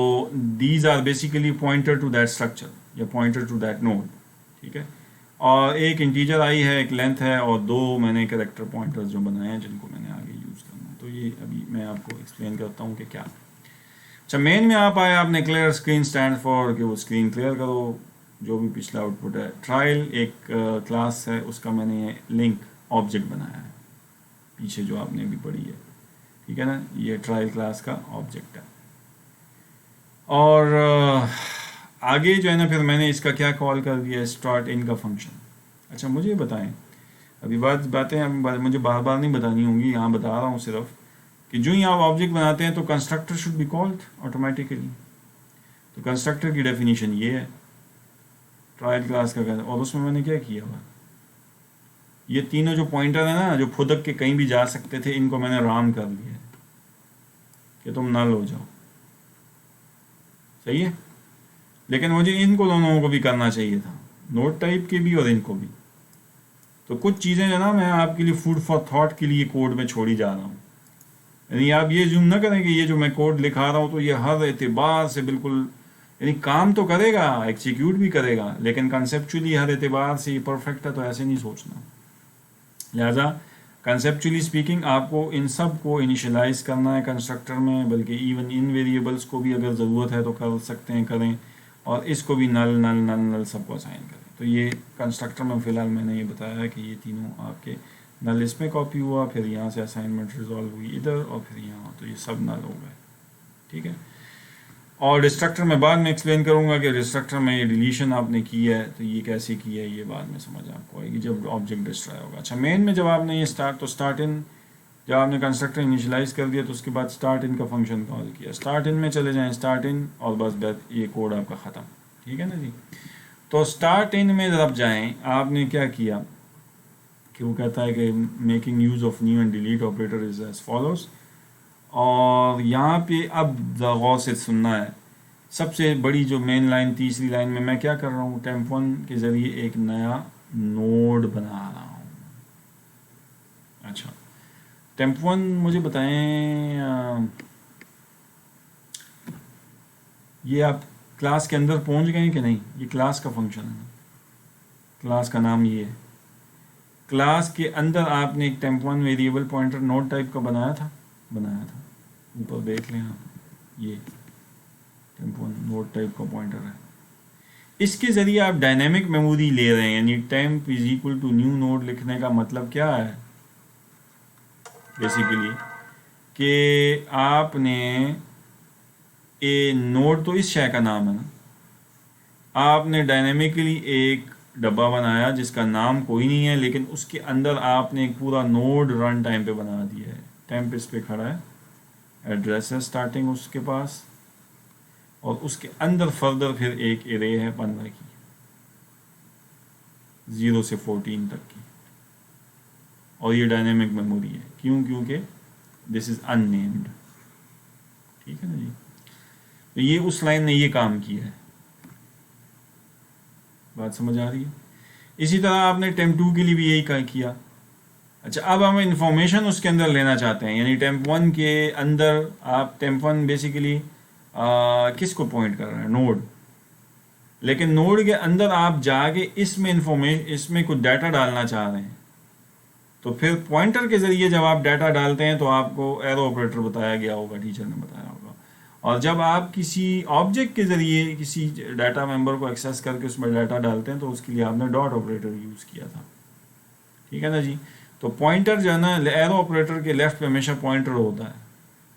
these are basically pointer to that structure یا پوائنٹر ٹو دیٹ نوڈ. ٹھیک ہے. اور ایک انٹیجر آئی ہے، ایک لینتھ ہے، اور 2 میں نے کریکٹر پوائنٹرز جو بنائے ہیں جن کو میں نے آگے یوز کرنا ہے. تو یہ ابھی میں آپ کو ایکسپلین کرتا ہوں کہ کیا. اچھا مین میں آپ آئے، آپ نے کلیئر اسکرین اسٹینڈ فار کہ وہ اسکرین کلیئر کرو جو بھی پچھلا آؤٹ پٹ ہے. ٹرائل ایک کلاس ہے، اس کا میں نے لنک آبجیکٹ بنایا ہے پیچھے جو آپ نے ابھی پڑھی ہے. ٹھیک ہے نا، یہ ٹرائل کلاس کا آبجیکٹ ہے. اور آگے جو ہے نا پھر میں نے اس کا کیا کال کر دیا اسٹارٹ ان کا فنکشن. اچھا مجھے بتائیں، ابھی باتیں مجھے بار بار نہیں بتانی ہوں گی، یہاں بتا رہا ہوں صرف کہ جو ہی آپ آبجیکٹ بناتے ہیں تو constructor should be called automatically. تو کنسٹرکٹر کی ڈیفینیشن یہ ہے ٹرائل کلاس کا. اور اس میں میں نے کیا کیا ہوا، یہ تینوں جو پوائنٹر ہیں نا جو پھدک کے کہیں بھی جا سکتے تھے، ان کو میں نے رام کر دیا ہے کہ تم نل ہو جاؤ. صحیح ہے. لیکن مجھے ان کو دونوں کو بھی کرنا چاہیے تھا، نوٹ ٹائپ کے بھی اور ان کو بھی. تو کچھ چیزیں جو نا میں آپ کے لیے فوڈ فار تھاٹ کے لیے کوڈ میں چھوڑی جا رہا ہوں. یعنی آپ یہ زوم نہ کریں کہ یہ جو میں کوڈ لکھا رہا ہوں تو یہ ہر اعتبار سے بالکل یعنی کام تو کرے گا، ایکسیکیوٹ بھی کرے گا، لیکن کنسیپچولی ہر اعتبار سے یہ پرفیکٹ ہے تو ایسے نہیں سوچنا. لہٰذا کنسیپچولی اسپیکنگ آپ کو ان سب کو انیشلائز کرنا ہے کنسٹرکٹر میں، بلکہ ایون ان ویریبلس کو بھی اگر ضرورت ہے تو کر سکتے ہیں، کریں. اور اس کو بھی نل نل نل نل سب کو اسائن کریں. تو یہ کنسٹرکٹر میں فی الحال میں نے یہ بتایا ہے کہ یہ تینوں آپ کے نل اس میں کاپی ہوا، پھر یہاں سے اسائنمنٹ ریزالو ہوئی ادھر، اور پھر یہاں، تو یہ سب نل ہو گئے. ٹھیک ہے. اور ڈسٹرکٹر میں بعد میں ایکسپلین کروں گا کہ ڈسٹرکٹر میں یہ ڈیلیشن آپ نے کی ہے تو یہ کیسے کی ہے، یہ بعد میں سمجھ آپ کو آئے گی جب آبجیکٹ ڈسٹرائے ہوگا. اچھا مین میں جب آپ نے یہ اسٹارٹ ان جب آپ نے کنسٹرکٹر انیشلائز کر دیا تو اس کے بعد اسٹارٹ ان کا فنکشن کال کیا. اسٹارٹ ان میں چلے جائیں، اسٹارٹ ان، اور بس یہ کوڈ آپ کا ختم. ٹھیک ہے نا جی. تو اسٹارٹ ان میں جب جائیں آپ نے کیا کیا کہ وہ کہتا ہے کہ making use of new and delete operator is as follows. اور یہاں پہ اب غور سے سننا ہے، سب سے بڑی جو مین لائن تیسری لائن میں میں کیا کر رہا ہوں، ٹیمپ 1 کے ذریعے ایک نیا نوڈ بنا رہا ہوں. اچھا ٹیمپ 1 مجھے بتائیں یہ آپ کلاس کے اندر پہنچ گئے کہ نہیں؟ یہ کلاس کا فنکشن ہے، کلاس کا نام یہ ہے. کلاس کے اندر آپ نے ایک temp 1 variable pointer node type کا بنایا تھا. اوپر دیکھ لیں آپ، یہ ٹیمپ 1 نوڈ ٹائپ کا پوائنٹر ہے. اس کے ذریعے آپ ڈائنامک میموری لے رہے ہیں. یعنی temp is equal to new node لکھنے کا مطلب کیا ہے بیسیکلی کہ آپ نے نوڈ تو اس شے کا نام ہے نا، آپ نے ڈائنامکلی ایک ڈبہ بنایا جس کا نام کوئی نہیں ہے، لیکن اس کے اندر آپ نے ایک پورا نوڈ رن ٹائم پہ بنا دیا ہے. ٹیمپ اس پہ کھڑا ہے، ایڈریس ہے اسٹارٹنگ اس کے پاس، اور اس کے اندر فردر پھر ایک ارے ہے 15 کی، 0 سے 14 تک کی. اور یہ ڈائنامک میموری ہے. کیونکہ دس از ان نیمڈ. ٹھیک ہے نا جی. تو یہ اس لائن نے یہ کام کیا ہے. بات سمجھ آ رہی ہے؟ اسی طرح آپ نے ٹیمپ 2 کے لیے بھی یہی کیا. اچھا اب ہم انفارمیشن اس کے اندر لینا چاہتے ہیں, یعنی ٹیمپ 1 کے اندر آپ ٹیمپ 1 بیسیکلی کس کو پوائنٹ کر رہے ہیں, نوڈ, لیکن نوڈ کے اندر آپ جا کے اس میں اس میں کچھ ڈیٹا ڈالنا چاہ رہے ہیں, تو پھر پوائنٹر کے ذریعے جب آپ ڈیٹا ڈالتے ہیں تو آپ کو ایرو آپریٹر بتایا گیا ہوگا, ٹیچر نے بتایا ہوگا. اور جب آپ کسی آبجیکٹ کے ذریعے کسی ڈیٹا ممبر کو ایکسیس کر کے اس میں ڈیٹا ڈالتے ہیں تو اس کے لیے آپ نے ڈاٹ آپریٹر یوز کیا تھا. ٹھیک ہے نا جی. تو پوائنٹر جو ہے نا, ایرو آپریٹر کے لیفٹ پہ ہمیشہ پوائنٹر ہوتا ہے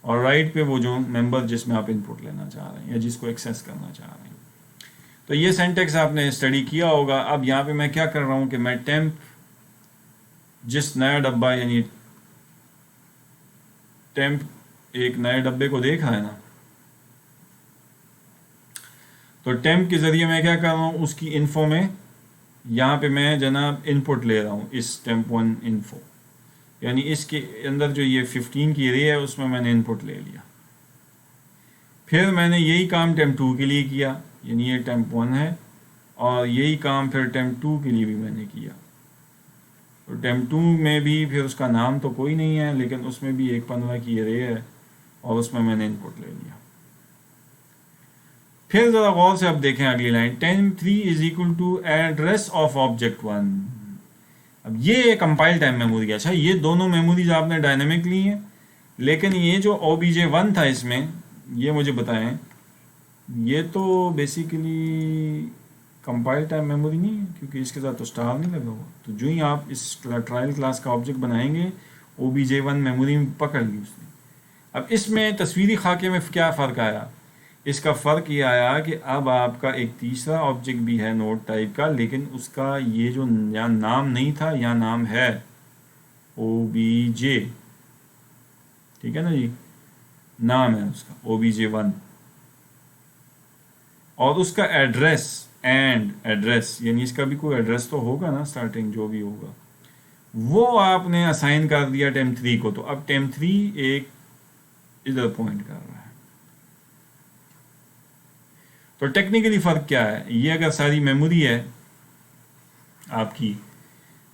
اور رائٹ پہ وہ جو ممبر جس میں آپ ان پٹ لینا چاہ رہے ہیں یا جس کو ایکسیس کرنا چاہ رہے ہیں. تو یہ سینٹیکس آپ نے اسٹڈی کیا ہوگا. اب یہاں پہ میں کیا کر رہا ہوں کہ میں ٹیمپ جس نیا ڈبہ, یعنی ٹیمپ ایک نئے ڈبے کو دیکھ رہا ہے نا, تو ٹیمپ کے ذریعے میں کیا کر رہا ہوں, اس کی انفو میں یہاں پہ میں جناب ان پٹ لے رہا ہوں اس ٹیمپ 1 انفو, یعنی اس کے اندر جو یہ 15 کی رے ہے اس میں نے ان پٹ لے لیا. پھر میں نے یہی کام ٹیمپ 2 کے لیے کیا, یعنی یہ ٹیمپ 1 ہے اور یہی کام پھر ٹیمپ 2 کے لیے بھی میں نے کیا. تو ٹیمپ 2 میں بھی پھر اس کا نام تو کوئی نہیں ہے, لیکن اس میں بھی ایک 15 کی رے ہے اور اس میں نے ان پٹ لے لیا. پھر ذرا غور سے اب دیکھیں اگلی line, temp 3 is equal to address of object 1. اب یہ کمپائل ٹائم میموری ہے. اچھا یہ دونوں میموریز آپ نے ڈائنامک لی ہیں, لیکن یہ جو OBJ1 تھا اس میں, یہ مجھے بتائیں, یہ تو بیسیکلی کمپائل ٹائم میموری نہیں ہے کیونکہ اس کے ساتھ تو اسٹار نہیں لگا ہوا. تو جو ہی آپ اس ٹرائل کلاس کا آبجیکٹ بنائیں گے OBJ1 میموری میں پکڑ لی اس نے. اب اس میں تصویری خاکے میں کیا فرق آیا؟ اس کا فرق یہ آیا کہ اب آپ کا ایک تیسرا آبجیکٹ بھی ہے نوڈ ٹائپ کا, لیکن اس کا یہ جو یہاں نام نہیں تھا, یہاں نام ہے OBJ. ٹھیک ہے نا جی, نام ہے اس کا OBJ1, اور اس کا ایڈریس اینڈ ایڈریس, یعنی اس کا بھی کوئی ایڈریس تو ہوگا نا اسٹارٹنگ جو بھی ہوگا, وہ آپ نے اسائن کر دیا ٹیمپ 3 کو. تو اب ٹیمپ 3 ایک ادھر پوائنٹ کر رہا ہے. تو ٹیکنیکلی فرق کیا ہے؟ یہ اگر ساری میموری ہے آپ کی,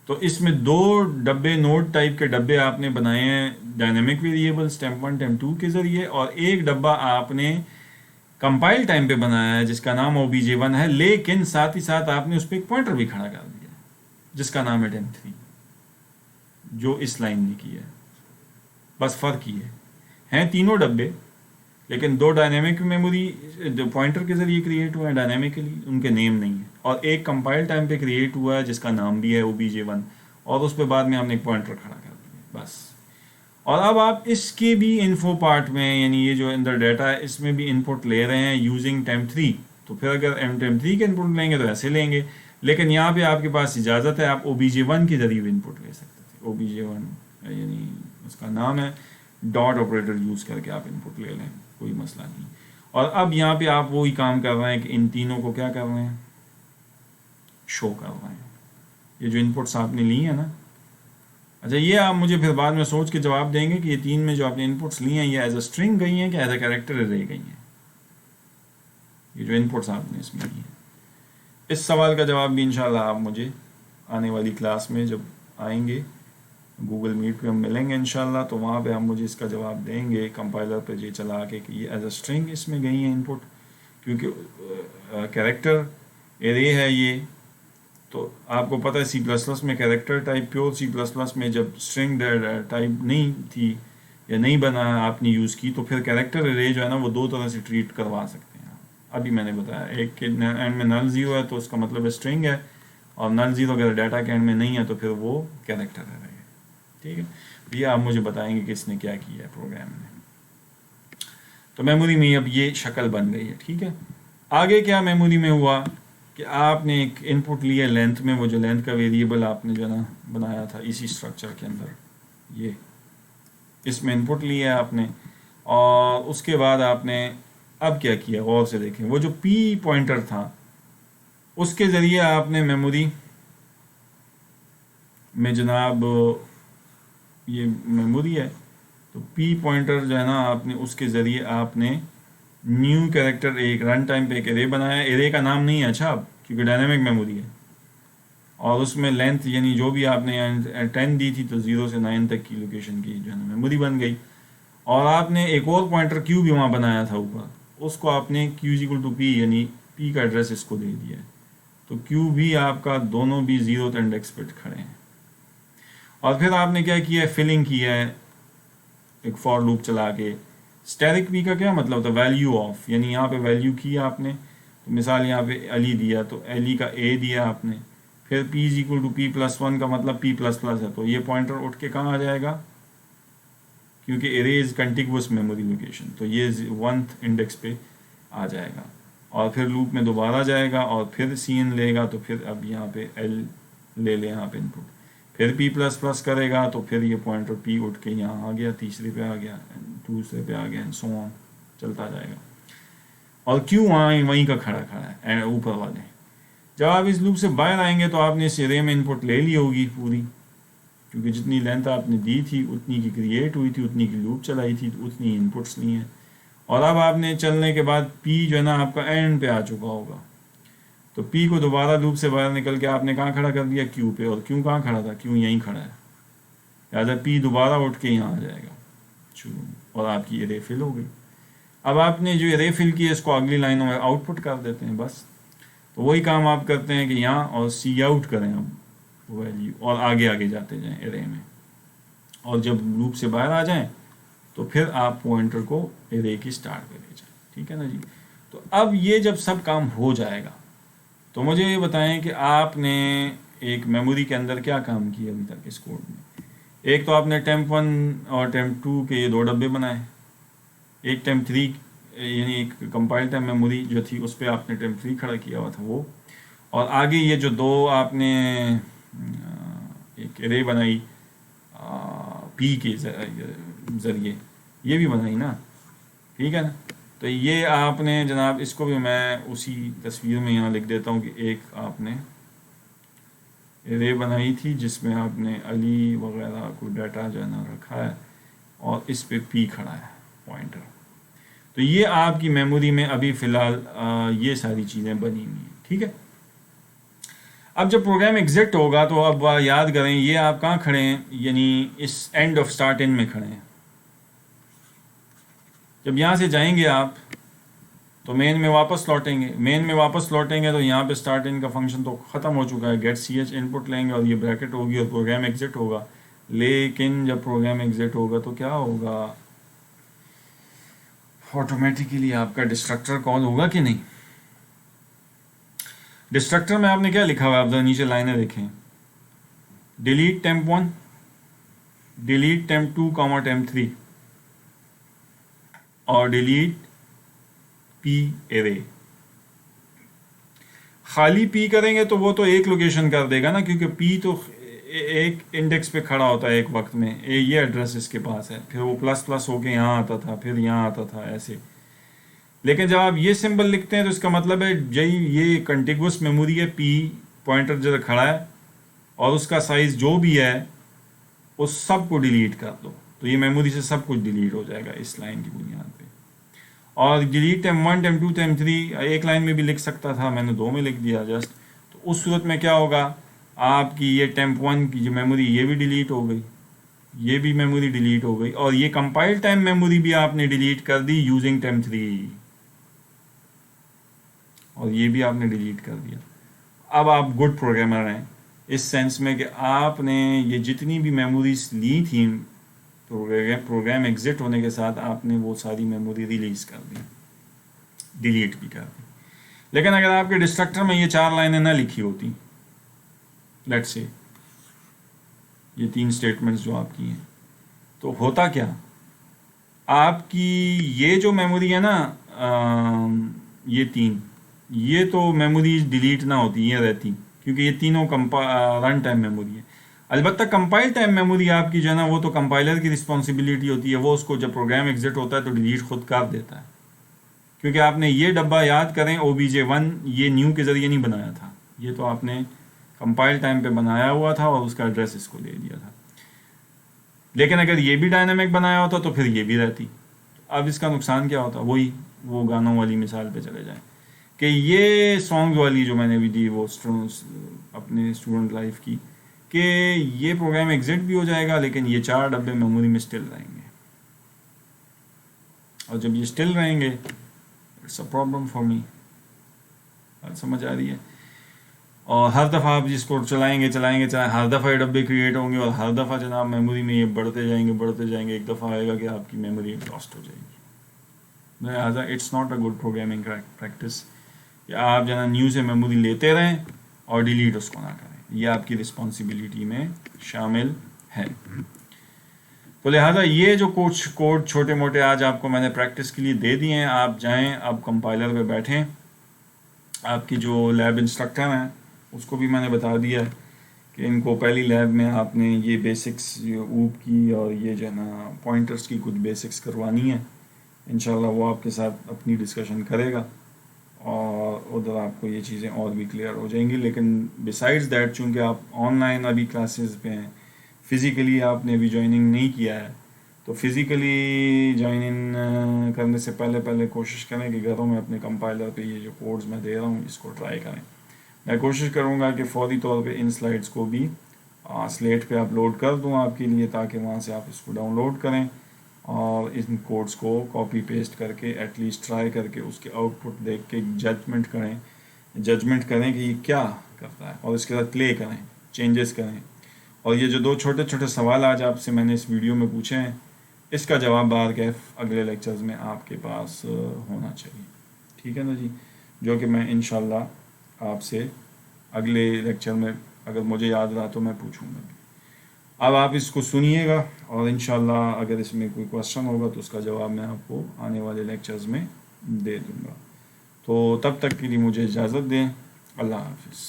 تو اس میں 2 ڈبے نوڈ ٹائپ کے ڈبے آپ نے بنائے ہیں ڈائنامک ویریبلس ٹیمپ 1 ٹیمپ 2 کے ذریعے, اور ایک ڈبہ آپ نے کمپائل ٹائم پہ بنایا ہے جس کا نام OBJ1 ہے, لیکن ساتھ ہی ساتھ آپ نے اس پہ ایک پوائنٹر بھی کھڑا کر دیا جس کا نام ہے ٹیمپ 3, جو اس لائن نے کی ہے. بس فرق یہ ہے تینوں ڈبے, لیکن 2 ڈائنامک میموری پوائنٹر کے ذریعے کریٹ ہوئے ہیں ڈائنامکلی, ان کے نیم نہیں ہیں, اور ایک کمپائل ٹائم پہ کریٹ ہوا ہے جس کا نام بھی ہے OBJ1, اور اس پہ بعد میں ہم نے ایک پوائنٹر کھڑا کر دیا بس. اور اب آپ اس کے بھی انفو پارٹ میں, یعنی یہ جو اندر ڈیٹا ہے اس میں بھی ان پٹ لے رہے ہیں یوزنگ ٹیمپ 3. تو پھر اگر ٹیمپ 3 کے ان پٹ لیں گے تو ایسے لیں گے, لیکن یہاں پہ آپ کے پاس اجازت ہے, آپ OBJ1 کے ذریعے بھی ان پٹ لے سکتے تھے. OBJ1 یعنی اس کا نام ہے, ڈاٹ آپریٹر یوز کر کے آپ ان پٹ لے لیں, کوئی مسئلہ نہیں. اور اب یہاں پہ آپ وہی کام کر رہے ہیں کہ ان تینوں کو کیا کر رہے ہیں, شو کر رہے ہیں. یہ جو ان پٹس آپ نے لی ہیں نا, اچھا یہ آپ مجھے پھر بعد میں سوچ کے جواب دیں گے کہ یہ 3 میں جو آپ نے ان پٹس لی ہیں یہ ایز اے اسٹرنگ گئی ہیں کہ ایز اے کیریکٹر رہ گئی ہیں, یہ جو ان پٹس آپ نے اس میں لی ہیں. اس سوال کا جواب بھی انشاءاللہ آپ مجھے آنے والی کلاس میں جب آئیں گے, گوگل میٹ پہ ہم ملیں گے انشاءاللہ, تو وہاں پہ ہم مجھے اس کا جواب دیں گے کمپائلر پہ یہ چلا کے کہ یہ ایز اے اسٹرنگ اس میں گئی ہیں ان پٹ, کیونکہ کیریکٹر ایرے ہے یہ. تو آپ کو پتہ ہے C++ میں کیریکٹر ٹائپ, پیور C++ میں جب اسٹرنگ ٹائپ نہیں تھی یا نہیں بنا آپ نے یوز کی, تو پھر کیریکٹر ایرے جو ہے نا وہ 2 طرح سے ٹریٹ کروا سکتے ہیں. ابھی میں نے بتایا, ایک کے اینڈ میں نل 0 ہے تو اس کا مطلب ہے اسٹرنگ ہے, اور نل 0 اگر ڈیٹا کے اینڈ میں نہیں ہے تو پھر وہ کیریکٹر ہے. ٹھیک ہے, یہ آپ مجھے بتائیں گے کہ اس نے کیا کیا ہے پروگرام میں. تو میموری میں اب یہ شکل بن گئی ہے. ٹھیک ہے, آگے کیا میموری میں ہوا کہ آپ نے ایک ان پٹ لیا لینتھ میں, وہ جو لینتھ کا ویریبل آپ نے جو نا بنایا تھا اسی اسٹرکچر کے اندر, یہ اس میں ان پٹ لیا ہے آپ نے, اور اس کے بعد آپ نے اب کیا کیا غور سے دیکھیں, وہ جو P پوائنٹر تھا اس کے ذریعے آپ نے میموری میں جناب یہ میموری ہے تو P پوائنٹر جو ہے نا آپ نے اس کے ذریعے آپ نے نیو کیریکٹر ایک رن ٹائم پہ ایک ایرے بنایا. ایرے کا نام نہیں ہے اچھا اب, کیونکہ ڈائنامک میموری ہے, اور اس میں لینتھ یعنی جو بھی آپ نے 10 دی تھی تو 0 سے 9 تک کی لوکیشن کی جو ہے نا میموری بن گئی. اور آپ نے ایک اور پوائنٹر کیو بھی وہاں بنایا تھا اوپر, اس کو آپ نے کیو از اکول ٹو پی یعنی پی کا ایڈریس اس کو دے دیا ہے. تو کیو بھی آپ کا دونوں بھی 0th انڈیکس پہ کھڑے ہیں. اور پھر آپ نے کیا کیا ہے, فلنگ کی ہے ایک فار لوپ چلا کے. اسٹیرک پی کا کیا مطلب ہوتا ہے, ویلیو آف, یعنی یہاں پہ ویلیو کیا آپ نے, تو مثال یہاں پہ علی دیا تو علی کا اے دیا آپ نے. پھر P is equal to P plus 1 کا مطلب پی پلس پلس ہے, تو یہ پوائنٹر اٹھ کے کہاں آ جائے گا, کیونکہ ارے از کنٹیگوس میموری لوکیشن, تو یہ 1th انڈیکس پہ آ جائے گا. اور پھر لوپ میں دوبارہ جائے گا اور پھر سی این لے گا, تو پھر اب یہاں پہ ایل لے لے یہاں پہ ان پٹ, پھر پی پلس پلس کرے گا تو پھر یہ پوائنٹر پی اٹھ کے یہاں آ گیا, تیسرے پہ آ گیا, دوسرے پہ آ گیا, سو آن چلتا جائے گا. اور کیوں وہیں کا کھڑا ہے اوپر والے. جب آپ اس لوپ سے باہر آئیں گے تو آپ نے اس ارے میں ان پٹ لے لی ہوگی پوری, کیونکہ جتنی لینتھ آپ نے دی تھی اتنی کی کریٹ ہوئی تھی, اتنی کی لوپ چلائی تھی, تو اتنی ان پٹس لی ہیں. اور اب آپ نے چلنے کے بعد پی جو ہے نا آپ کا اینڈ پہ آ چکا ہوگا, تو پی کو دوبارہ لوپ سے باہر نکل کے آپ نے کہاں کھڑا کر دیا, کیو پہ. اور کیوں کہاں کھڑا تھا, کیوں یہیں کھڑا ہے, لہٰذا پی دوبارہ اٹھ کے یہاں آ جائے گا شروع میں, اور آپ کی ارے فل ہو گئی. اب آپ نے جو ارے فل کی ہے اس کو اگلی لائنوں میں آؤٹ پٹ کر دیتے ہیں بس. تو وہی کام آپ کرتے ہیں کہ یہاں اور سی آؤٹ کریں اب ویلیو, اور آگے آگے جاتے جائیں ارے میں, اور جب لوپ سے باہر آ جائیں تو پھر آپ پوائنٹر کو ارے کی سٹارٹ پہ لے جائیں. ٹھیک ہے نا جی. تو اب یہ جب سب کام ہو جائے گا تو مجھے یہ بتائیں کہ آپ نے ایک میموری کے اندر کیا کام کیا ابھی تک اس کوڈ میں. ایک تو آپ نے ٹیمپ 1 اور ٹیمپ 2 کے یہ 2 ڈبے بنائے, ایک ٹیمپ 3 یعنی ایک کمپائل ٹائم میموری جو تھی اس پہ آپ نے ٹیمپ 3 کھڑا کیا ہوا تھا وہ, اور آگے یہ جو 2 آپ نے ایک ارے بنائی پی کے ذریعے, یہ بھی بنائی نا. ٹھیک ہے نا. تو یہ آپ نے جناب اس کو بھی میں اسی تصویر میں یہاں لکھ دیتا ہوں کہ ایک آپ نے ارے بنائی تھی جس میں آپ نے علی وغیرہ کو ڈیٹا جو ہے نا رکھا ہے, اور اس پہ پی کھڑا ہے پوائنٹر. تو یہ آپ کی میموری میں ابھی فی الحال یہ ساری چیزیں بنی ہوئی ہیں. ٹھیک ہے. اب جب پروگرام ایگزٹ ہوگا تو اب یاد کریں یہ آپ کہاں کھڑے ہیں, یعنی اس اینڈ آف اسٹارٹ ان میں کھڑے ہیں. جب یہاں سے جائیں گے آپ تو مین میں واپس لوٹیں گے, مین میں واپس لوٹیں گے تو یہاں پہ اسٹارٹ ان کا فنکشن تو ختم ہو چکا ہے, گیٹ سی ایچ ان پٹ لیں گے اور یہ بریکٹ ہوگی اور پروگرام ایگزٹ ہوگا. لیکن جب پروگرام ایگزٹ ہوگا تو کیا ہوگا, آٹومیٹیکلی آپ کا ڈسٹرکٹر کال ہوگا کہ نہیں. ڈسٹرکٹر میں آپ نے کیا لکھا ہوا ہے, آپ ذرا نیچے لائنیں دیکھیں, delete temp 1, delete temp 2 Cama temp 3, اور ڈیلیٹ پی ارے. خالی پی کریں گے تو وہ تو ایک لوکیشن کر دے گا نا, کیونکہ پی تو ایک انڈیکس پہ کھڑا ہوتا ہے ایک وقت میں, یہ ایڈریس اس کے پاس ہے, پھر وہ پلس پلس ہو کے یہاں آتا تھا, پھر یہاں آتا تھا, ایسے. لیکن جب آپ یہ سمبل لکھتے ہیں تو اس کا مطلب ہے یہ کنٹیگوس میموری ہے, پی پوائنٹر جو کھڑا ہے اور اس کا سائز جو بھی ہے اس سب کو ڈیلیٹ کر دو, تو یہ میموری سے سب کچھ ڈیلیٹ ہو جائے گا اس لائن کی بنیاد پہ. اور ڈیلیٹ ٹیمپ 1 ٹیمپ 2 ٹیمپ 3 ایک لائن میں بھی لکھ سکتا تھا, میں نے 2 میں لکھ دیا جسٹ. تو اس صورت میں کیا ہوگا, آپ کی یہ ٹیمپ 1 کی جو میموری یہ بھی ڈیلیٹ ہو گئی, یہ بھی میموری ڈیلیٹ ہو گئی, اور یہ کمپائل ٹائم میموری بھی آپ نے ڈیلیٹ کر دی یوزنگ ٹیمپ 3, اور یہ بھی آپ نے ڈیلیٹ کر دیا. اب آپ گڈ پروگرامر ہیں اس سینس میں کہ آپ نے یہ جتنی بھی میموریز لی تھیں پروگرام ایگزٹ ہونے کے ساتھ آپ نے وہ ساری میموری ریلیز کر دی, ڈیلیٹ بھی کر دی. لیکن اگر آپ کے ڈسٹرکٹر میں یہ 4 لائنیں نہ لکھی ہوتی, لیٹ سے یہ 3 اسٹیٹمنٹس جو آپ کی ہیں, تو ہوتا کیا, آپ کی یہ جو میموری ہے نا یہ 3, یہ تو میموریز ڈیلیٹ نہ ہوتی, یہ رہتی, کیونکہ یہ تینوں رن ٹائم میموری ہے. البتہ کمپائل ٹائم میموری آپ کی جو ہے نا وہ تو کمپائلر کی رسپانسبلٹی ہوتی ہے, وہ اس کو جب پروگرام ایگزٹ ہوتا ہے تو ڈیلیٹ خود کر دیتا ہے, کیونکہ آپ نے یہ ڈبہ یاد کریں OBJ1 یہ نیو کے ذریعے نہیں بنایا تھا, یہ تو آپ نے کمپائل ٹائم پہ بنایا ہوا تھا اور اس کا ایڈریس اس کو دے دیا تھا. لیکن اگر یہ بھی ڈائنامک بنایا ہوتا تو پھر یہ بھی رہتی. اب اس کا نقصان کیا ہوتا, وہی وہ گانوں والی مثال پہ چلے جائیں. کہ یہ سانگ والی جو میں نے بھی دی وہ اپنے اسٹوڈنٹ لائف کی، کہ یہ پروگرام ایگزٹ بھی ہو جائے گا لیکن یہ 4 ڈبے میموری میں اسٹل رہیں گے، اور جب یہ اسٹل رہیں گے it's a problem for me. بات سمجھ آ رہی ہے؟ اور ہر دفعہ آپ جس کو چلائیں گے ہر دفعہ یہ ڈبے کریٹ ہوں گے، اور ہر دفعہ جناب میموری میں یہ بڑھتے جائیں گے. ایک دفعہ آئے گا کہ آپ کی میموری ایگزاسٹ ہو جائے گی. لہٰذا it's not a good programming practice کہ آپ جناب نیو سے میموری لیتے رہیں اور ڈیلیٹ اس کو نہ کریں. یہ آپ کی رسپانسبلٹی میں شامل ہے. تو لہٰذا یہ جو کچھ کوڈ چھوٹے موٹے آج آپ کو میں نے پریکٹس کے لیے دے دیے ہیں، آپ جائیں، آپ کمپائلر پہ بیٹھیں. آپ کی جو لیب انسٹرکٹر ہیں اس کو بھی میں نے بتا دیا ہے کہ ان کو پہلی لیب میں آپ نے یہ بیسکس اوپ کی اور یہ جو ہے نا پوائنٹرز کی کچھ بیسکس کروانی ہے. انشاءاللہ وہ آپ کے ساتھ اپنی ڈسکشن کرے گا اور ادھر آپ کو یہ چیزیں اور بھی کلیئر ہو جائیں گی. لیکن بیسائڈز دیٹ چونکہ آپ آن لائن ابھی کلاسز پہ ہیں، فزیکلی آپ نے ابھی جوائننگ نہیں کیا ہے، تو فزیکلی جوائن ان کرنے سے پہلے کوشش کریں کہ گھروں میں اپنے کمپائلر پہ یہ جو کوڈز میں دے رہا ہوں اس کو ٹرائی کریں. میں کوشش کروں گا کہ فوری طور پہ ان سلائڈس کو بھی سلیٹ پہ اپلوڈ کر دوں آپ کے لیے، تاکہ وہاں سے آپ اس کو ڈاؤن لوڈ کریں اور ان کوڈز کو کاپی پیسٹ کر کے ایٹ لیسٹ ٹرائی کر کے اس کے آؤٹ پٹ دیکھ کے ججمنٹ کریں کہ یہ کیا کرتا ہے، اور اس کے ساتھ پلے کریں، چینجز کریں. اور یہ جو 2 چھوٹے چھوٹے سوال آج آپ سے میں نے اس ویڈیو میں پوچھے ہیں، اس کا جواب بارکیف اگلے لیکچرز میں آپ کے پاس ہونا چاہیے. ٹھیک ہے نا جی؟ جو کہ میں انشاءاللہ آپ سے اگلے لیکچر میں اگر مجھے یاد رہا تو میں پوچھوں گا. اب آپ اس کو سنیے گا اور انشاءاللہ اگر اس میں کوئی کویسچن ہوگا تو اس کا جواب میں آپ کو آنے والے لیکچرز میں دے دوں گا. تو تب تک کے لیے مجھے اجازت دیں. اللہ حافظ.